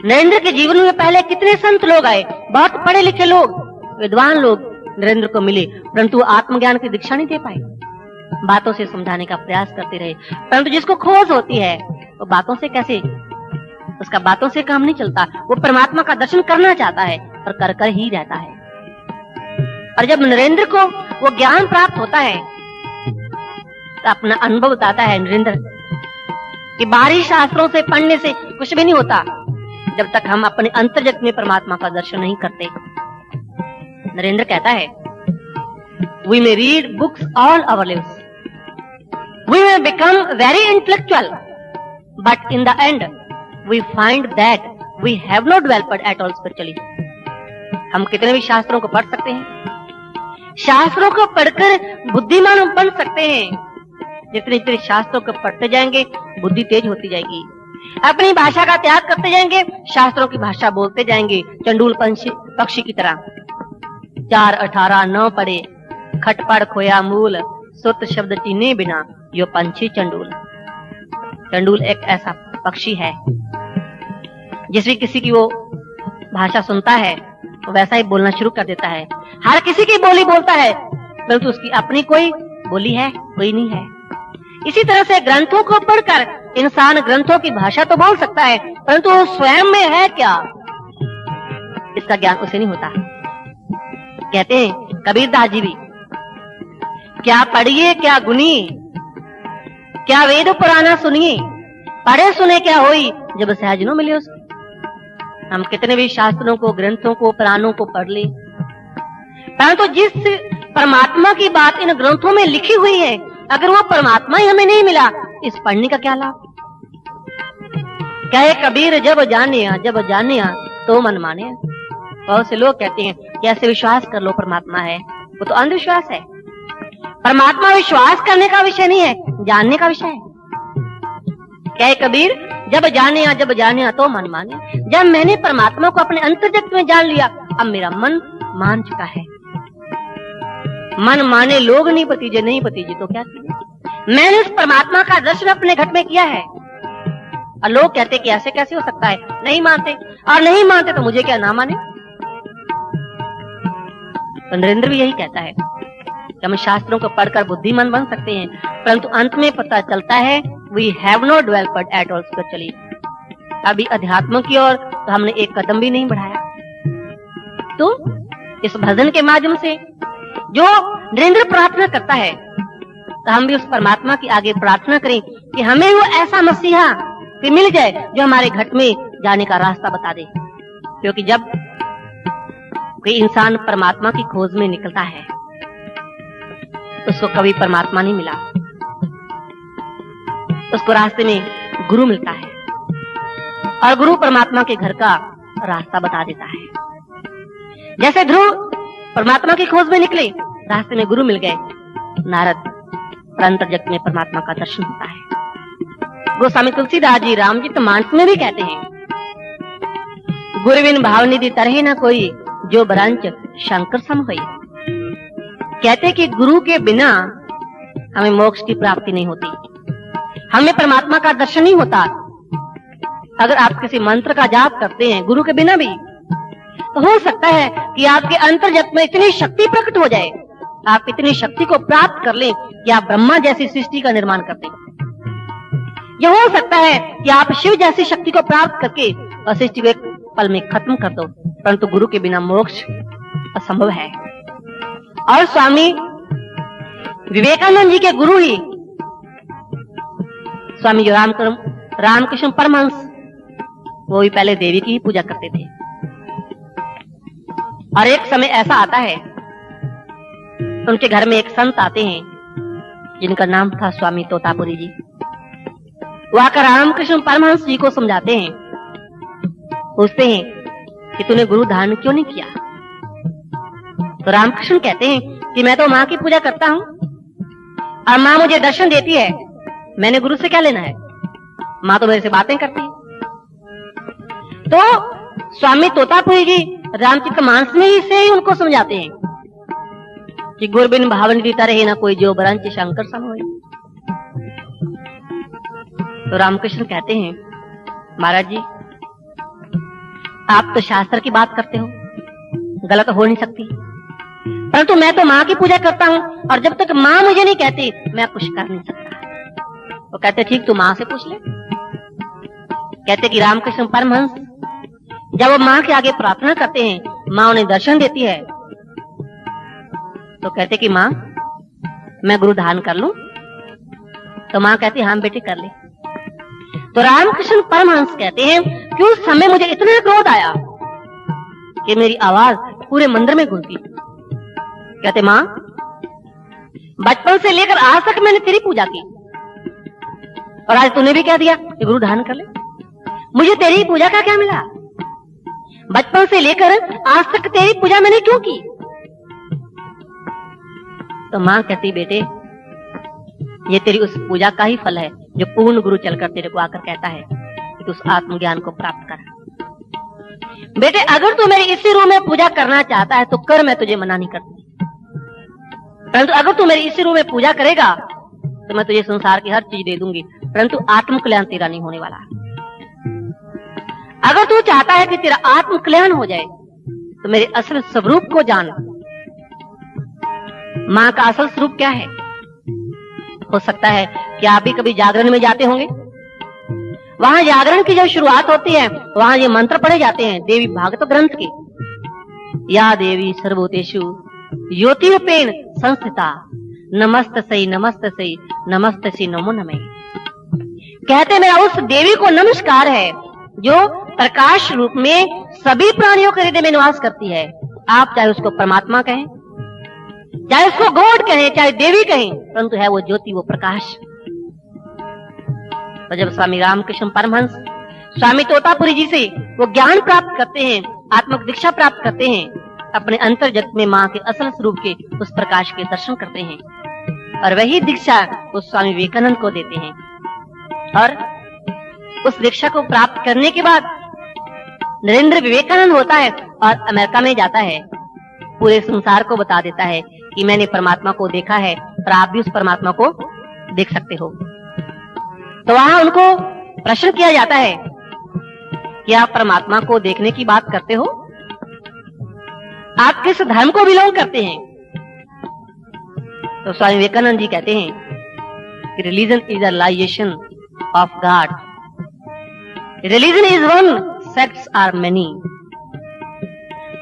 [SPEAKER 2] नरेंद्र के जीवन में पहले कितने संत लोग आए, बहुत पढ़े लिखे लोग, विद्वान लोग नरेंद्र को मिले, परंतु आत्मज्ञान की दीक्षा नहीं दे पाए। बातों से समझाने का प्रयास करते रहे, परंतु जिसको खोज होती है वो बातों से कैसे, उसका बातों से काम नहीं चलता। वो परमात्मा का दर्शन करना चाहता है और कर कर ही रहता है। और जब नरेंद्र को वो ज्ञान प्राप्त होता है तो अपना अनुभव बताता है नरेंद्र कि बाहरी शास्त्रों से पढ़ने से कुछ भी नहीं होता जब तक हम अपने अंतर्जगत में परमात्मा का दर्शन नहीं करते। नरेंद्र कहता है we may read books all our lives, we may become very intellectual, but in the end we find that we have not developed at all spiritually। हम कितने भी शास्त्रों को पढ़ सकते हैं, शास्त्रों को पढ़कर बुद्धिमान बन सकते हैं। जितने जितने शास्त्रों को पढ़ते जाएंगे बुद्धि तेज होती जाएगी। अपनी भाषा का त्याग करते जाएंगे, शास्त्रों की भाषा बोलते जाएंगे, चंडूल पक्षी की तरह। 4 18 9 पढ़े, खटपड़ खोया मूल, सुत शब्द चीने बिना, यो पंछी चंडूल। चंडूल एक ऐसा पक्षी है जिस भी किसी की वो भाषा सुनता है तो वैसा ही बोलना शुरू कर देता है। हर किसी की बोली बोलता है, परंतु उसकी अपनी कोई बोली है, कोई नहीं है। इसी तरह से ग्रंथों को पढ़कर इंसान ग्रंथों की भाषा तो बोल सकता है, परंतु वो स्वयं में है क्या, इसका ज्ञान उसे नहीं होता। कहते हैं कबीरदास जी भी, क्या पढ़िए क्या गुनिए, क्या वेद पुराना सुनिए, पढ़े सुने क्या होई, जब सहज न मिले उसको। हम कितने भी शास्त्रों को, ग्रंथों को, पुराणों को पढ़ ले, परंतु जिस परमात्मा की बात इन ग्रंथों में लिखी हुई है, अगर वो परमात्मा ही हमें नहीं मिला, इस पढ़ने का क्या लाभ। कहे कबीर जब जाने तो मन माने। बहुत से लोग कहते हैं कैसे विश्वास कर लो परमात्मा है, वो तो अंधविश्वास है। परमात्मा विश्वास करने का विषय नहीं है, जानने का विषय है। कहे कबीर जब जाने तो मन माने। जब मैंने परमात्मा को अपने अंतर्जगत में जान लिया, अब मेरा मन मान चुका है। मन माने लोग नहीं भतीजे तो क्या कीजिए। मैंने उस परमात्मा का दर्शन अपने घट में किया है। और लोग कहते कि ऐसे कैसे हो सकता है, नहीं मानते, और नहीं मानते तो मुझे क्या ना माने। तो नरेंद्र भी यही कहता है कि हम शास्त्रों को पढ़कर बुद्धिमान बन सकते हैं, परंतु अंत में पता चलता है we have not developed at all spiritually. अभी अध्यात्म की ओर तो हमने एक कदम भी नहीं बढ़ाया। तो इस भजन के माध्यम से जो नरेंद्र प्रार्थना करता है, तो हम भी उस परमात्मा की आगे प्रार्थना करें कि हमें वो ऐसा मसीहा कि मिल जाए जो हमारे घट में जाने का रास्ता बता दे। क्योंकि जब कोई इंसान परमात्मा की खोज में निकलता है, उसको कभी परमात्मा नहीं मिला, उसको रास्ते में गुरु मिलता है, और गुरु परमात्मा के घर का रास्ता बता देता है। जैसे ध्रुव परमात्मा की खोज में निकले, रास्ते में गुरु मिल गए, नारद और अंतर्जगत में परमात्मा का दर्शन होता है। गोस्वामी तुलसीदास जी रामचरितमानस में भी कहते हैं, गुरुविन भावनिधि तरह न कोई, जो बरंच शंकर सम होई। कहते कि गुरु के बिना हमें मोक्ष की प्राप्ति नहीं होती, हमें परमात्मा का दर्शन नहीं होता। अगर आप किसी मंत्र का जाप करते हैं गुरु के बिना भी, तो हो सकता है कि आपके अंतर्जगत में इतनी शक्ति प्रकट हो जाए, आप इतनी शक्ति को प्राप्त कर लें कि आप ब्रह्मा जैसी सृष्टि का निर्माण कर दें। यह हो सकता है कि आप शिव जैसी शक्ति को प्राप्त करके और सृष्टि को एक पल में खत्म कर दो, परंतु गुरु के बिना मोक्ष असंभव है। और स्वामी विवेकानंद जी के गुरु ही स्वामी जो रामकृष्ण परमहंस, वो भी पहले देवी की ही पूजा करते थे। और एक समय ऐसा आता है, उनके घर में एक संत आते हैं जिनका नाम था स्वामी तोतापुरी जी। वो आकर रामकृष्ण परमहंस जी को समझाते हैं, पूछते हैं कि तूने गुरु धारण क्यों नहीं किया। तो रामकृष्ण कहते हैं कि मैं तो माँ की पूजा करता हूँ और माँ मुझे दर्शन देती है, मैंने गुरु से क्या लेना है, माँ तो मेरे से बातें करती है। तो स्वामी तोतापुरी जी रामचरितमानस में ही से ही उनको समझाते हैं कि गुरु बिन भावनिधि तरह न कोई, जो बरंच शंकर सम होए। तो रामकृष्ण कहते हैं, महाराज जी आप तो शास्त्र की बात करते हो, गलत हो नहीं सकती, परंतु मैं तो माँ की पूजा करता हूँ और जब तक माँ मुझे नहीं कहती मैं कुछ कर नहीं सकता। वो कहते ठीक, तू माँ से पूछ ले। कहते कि रामकृष्ण परमहंस जब वो माँ के आगे प्रार्थना करते हैं, माँ उन्हें दर्शन देती है, तो कहते कि माँ मैं गुरु धारण कर लूं। तो माँ कहती हाँ बेटे कर ले। तो रामकृष्ण परमहंस कहते हैं कि उस समय मुझे इतना क्रोध आया कि मेरी आवाज पूरे मंदिर में गूंजी। कहते माँ बचपन से लेकर आज तक मैंने तेरी पूजा की और आज तूने भी कह दिया कि गुरु धारण कर ले, मुझे तेरी पूजा का क्या मिला। बचपन से लेकर आज तक तेरी पूजा मैंने क्यों की। तो माँ कहती, बेटे ये तेरी उस पूजा का ही फल है जो पूर्ण गुरु चलकर तेरे को आकर कहता है कि तू उस आत्मज्ञान को प्राप्त कर। बेटे अगर तू मेरी इसी रूम में पूजा करना चाहता है तो कर, मैं तुझे मना नहीं करती, परंतु अगर तू मेरी इसी रूम में पूजा करेगा तो मैं तुझे संसार की हर चीज दे दूंगी, परंतु आत्म कल्याण तेरा नहीं होने वाला। अगर तू चाहता है कि तेरा आत्म कल्याण हो जाए तो मेरे असल स्वरूप को जान। माँ का असल स्वरूप क्या है? हो सकता है कि आप भी कभी जागरण में जाते होंगे। वहां जागरण की जब शुरुआत होती है वहां ये मंत्र पढ़े जाते हैं देवी भागवत ग्रंथ के। या देवी सर्वभूतेषु ज्योतिरूपेण संस्थिता नमस्तस्यै नमस्तस्यै नमस्तस्यै नमो नमः। कहते मेरा उस देवी को नमस्कार है जो प्रकाश रूप में सभी प्राणियों के हृदय में निवास करती है। आप चाहे उसको परमात्मा कहें, चाहे उसको गॉड कहें, चाहे देवी कहें, परंतु है वो ज्योति, वो प्रकाश। तो जब स्वामी रामकृष्ण परमहंस स्वामी तोतापुरी जी से वो ज्ञान प्राप्त करते हैं, आत्मक दीक्षा प्राप्त करते हैं, अपने अंतर जगत में माँ के असल स्वरूप के उस प्रकाश के दर्शन करते हैं और वही दीक्षा वो स्वामी विवेकानंद को देते हैं। और उस दीक्षा को प्राप्त करने के बाद नरेंद्र विवेकानंद होता है और अमेरिका में जाता है, पूरे संसार को बता देता है कि मैंने परमात्मा को देखा है और आप भी उस परमात्मा को देख सकते हो। तो वहां उनको प्रश्न किया जाता है कि आप परमात्मा को देखने की बात करते हो, आप किस धर्म को बिलोंग करते हैं? तो स्वामी विवेकानंद जी कहते हैं कि religion is a realization of God, religion is one, sects are many.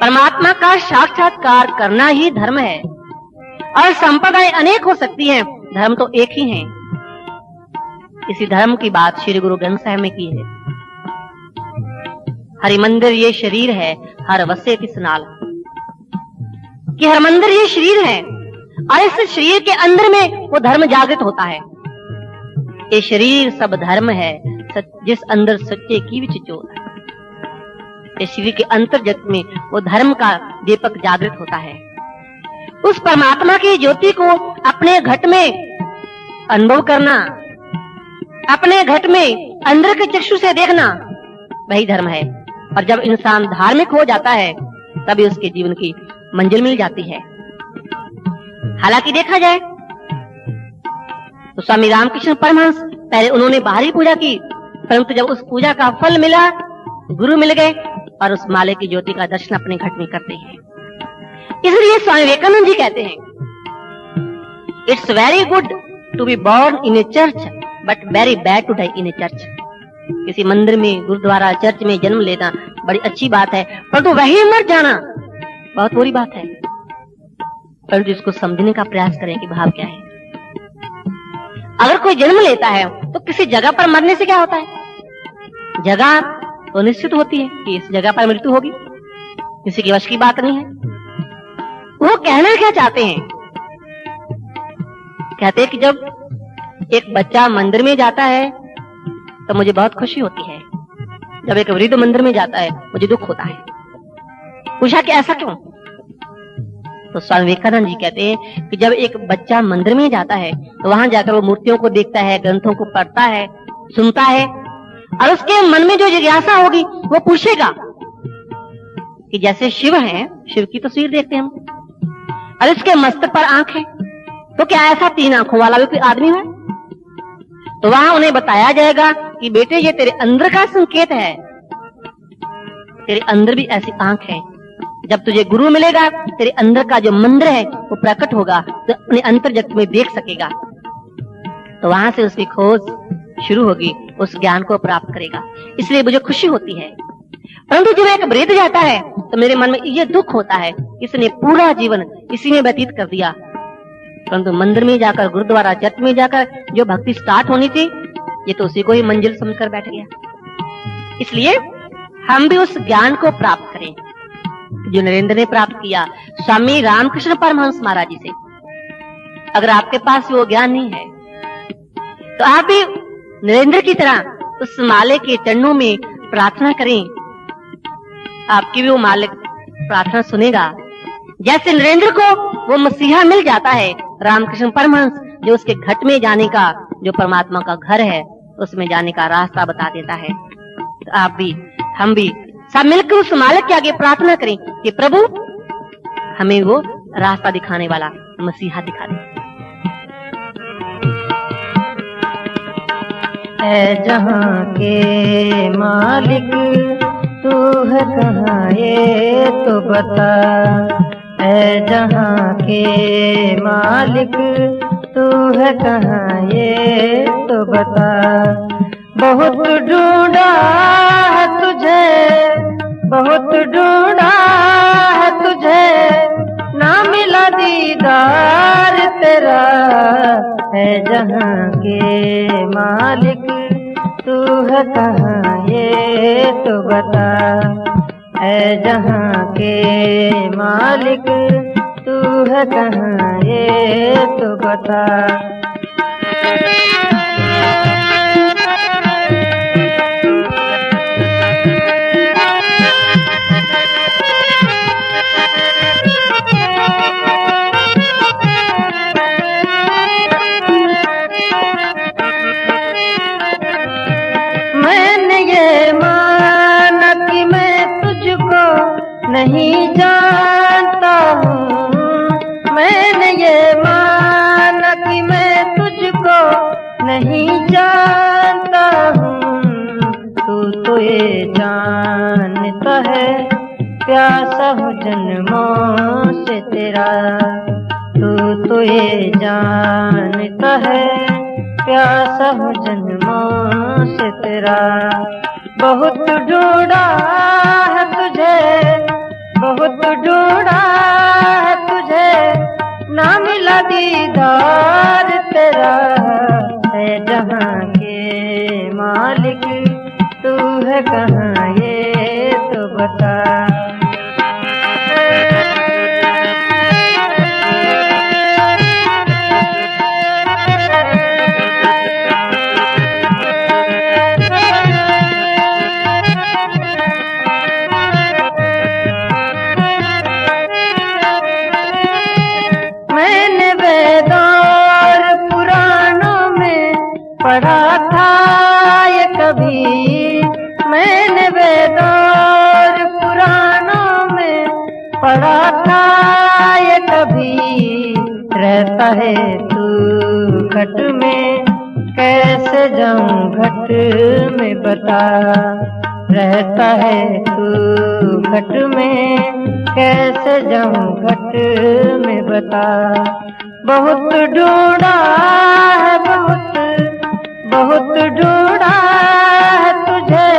[SPEAKER 2] परमात्मा का साक्षात्कार करना ही धर्म है और संप्रदाय अनेक हो सकती हैं, धर्म तो एक ही है। इसी धर्म की बात श्री गुरु ग्रंथ साहिब में की है। हरि मंदिर ये शरीर है, हर वसे तिस नाल, कि हर मंदिर ये शरीर है और इस शरीर के अंदर में वो धर्म जागृत होता है। ये शरीर सब धर्म है, जिस अंदर सच्चे की विचोर है। इस शरीर के अंतर जगत में वो धर्म का दीपक जागृत होता है। उस परमात्मा की ज्योति को अपने घट में अनुभव करना, अपने घट में अंदर के चक्षु से देखना, वही धर्म है। और जब इंसान धार्मिक हो जाता है तभी उसके जीवन की मंजिल मिल जाती है। हालांकि देखा जाए तो स्वामी रामकृष्ण परमहंस पहले उन्होंने बाहरी पूजा की, परंतु जब उस पूजा का फल मिला, गुरु मिल गए और उस माले की ज्योति का दर्शन अपने घट में करते हैं। इसलिए स्वामी विवेकानंद जी कहते हैं, it's very good to be born in a church but very bad to die in a church. किसी मंदिर में, गुरुद्वारा, चर्च में जन्म लेना बड़ी अच्छी बात है, परंतु वही मर जाना बहुत बुरी बात है। परंतु इसको समझने का प्रयास करें कि भाव क्या है। अगर कोई जन्म लेता है तो किसी जगह पर मरने से क्या होता है? जगह तो निश्चित होती है कि इस जगह पर मृत्यु होगी, किसी की वश की बात नहीं है। वो कहना क्या चाहते हैं? कहते हैं कि जब एक बच्चा मंदिर में जाता है तो मुझे बहुत खुशी होती है, जब एक वृद्ध मंदिर में जाता है मुझे दुख होता है। पूछा कि ऐसा क्यों? तो स्वामी विवेकानंद जी कहते हैं कि जब एक बच्चा मंदिर में जाता है तो वहां जाकर वो मूर्तियों को देखता है, ग्रंथों को पढ़ता है, सुनता है, और उसके मन में जो जिज्ञासा होगी वो पूछेगा कि जैसे शिव है, शिव की तस्वीर देखते हैं हम, और इसके मस्तक पर आंख है, तो क्या ऐसा 3 आंखों वाला भी कोई आदमी है? तो वहां उन्हें बताया जाएगा कि बेटे ये तेरे अंदर का संकेत है, तेरे अंदर भी ऐसी आंख है। जब तुझे गुरु मिलेगा तेरे अंदर का जो मंदिर है वो प्रकट होगा, तो अपने अंतर जगत में देख सकेगा। तो वहां से उसकी खोज शुरू होगी, उस ज्ञान को प्राप्त करेगा। इसलिए मुझे खुशी होती है। परंतु जब एक वृद्ध जाता है तो मेरे मन में ये दुख होता है, इसने पूरा जीवन इसी में व्यतीत कर दिया, परंतु मंदिर में जाकर, गुरुद्वारा, चर्च में जाकर जो भक्ति स्टार्ट होनी थी, ये तो उसी को ही मंजिल समझकर बैठ गया। इसलिए हम भी उस ज्ञान को प्राप्त करें जो नरेंद्र ने प्राप्त किया स्वामी रामकृष्ण परमहंस महाराज जी से। अगर आपके पास वो ज्ञान नहीं है तो आप भी नरेंद्र की तरह उस मालिक के चरणों में प्रार्थना करें। आपकी भी वो मालिक प्रार्थना सुनेगा जैसे नरेंद्र को वो मसीहा मिल जाता है, रामकृष्ण परमहंस जो उसके घट में जाने का, जो परमात्मा का घर है, उसमें जाने का रास्ता बता देता है। तो आप भी, हम भी सब मिलकर उस मालिक के आगे प्रार्थना करें कि प्रभु हमें वो रास्ता दिखाने वाला मसीहा दिखा दे।
[SPEAKER 3] ऐ जहां के मालिक तू है कहाँ ये तो बता, ऐ जहां के मालिक तू है कहाँ ये तो बता। बहुत ढूंढा है तुझे, बहुत ढूंढा है तुझे, ना मिला दीदार तेरा। है जहां के मालिक तू है कहाँ ये तो बता, है जहां के मालिक तू है कहाँ ये तो बता। मैंने ये माना कि मैं तुझको नहीं जानता हूँ, मैंने ये माना कि मैं तुझको नहीं जानता हूँ। तू तो ये जानता है प्यासा हूँ जन्मों से तेरा, तू तो ये जानता है प्यासा हूँ जन्मों से तेरा। बहुत ढूंढा है तुझे, बहुत ढूंढा है तुझे, ना मिला दीदार तेरा। है जहां के मालिक तू है कहाँ ये तो बता। मैंने वेदों और पुराणों में पढ़ा था ये कभी, मैंने वेदों और पुराणों में पढ़ा था ये कभी। रहता है तू घट में, कैसे जाऊं घट में बता। रहता है तू घट में, कैसे जाऊं घट में बता। बहुत ढूंढा है, बहुत ढूंढा है तुझे,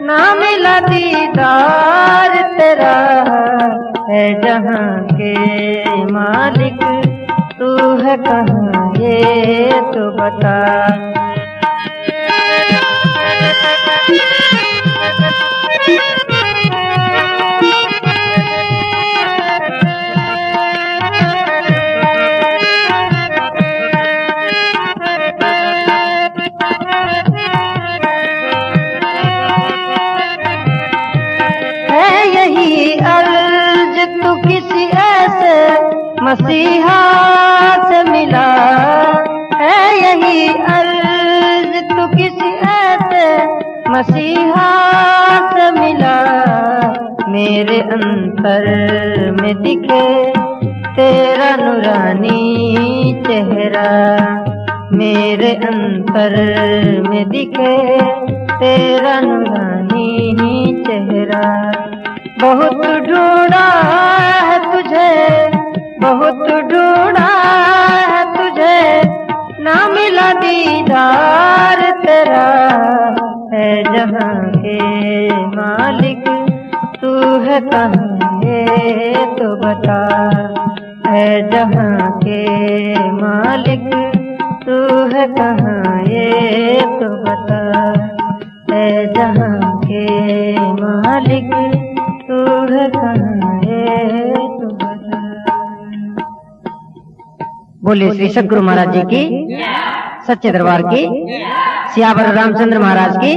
[SPEAKER 3] ना मिला दीदार तेरा। है जहां के मालिक तू है कहाँ ये तो बता। है यही अर्ज तू किसी ऐसे मसीहा से मिला, है यही अर्ज तू किसी ऐसे मसीहा से मिला। मेरे अंतर में दिखे तेरा नूरानी चेहरा, मेरे अंतर में दिखे तेरा नूरानी चेहरा। बहुत ढूंढा है तुझे, बहुत ढूंढा है तुझे, ना मिला दीदार तेरा। है जहां के मालिक तू है कहाँ ये तो बता। है जहां के मालिक तू है कहाँ ये तो बता। है जहां के मालिक तू है कहाँ ये तो बता।
[SPEAKER 2] बोले श्री सद्गुरु महाराज जी की, सच्चे दरबार की, सियावर रामचंद्र महाराज की।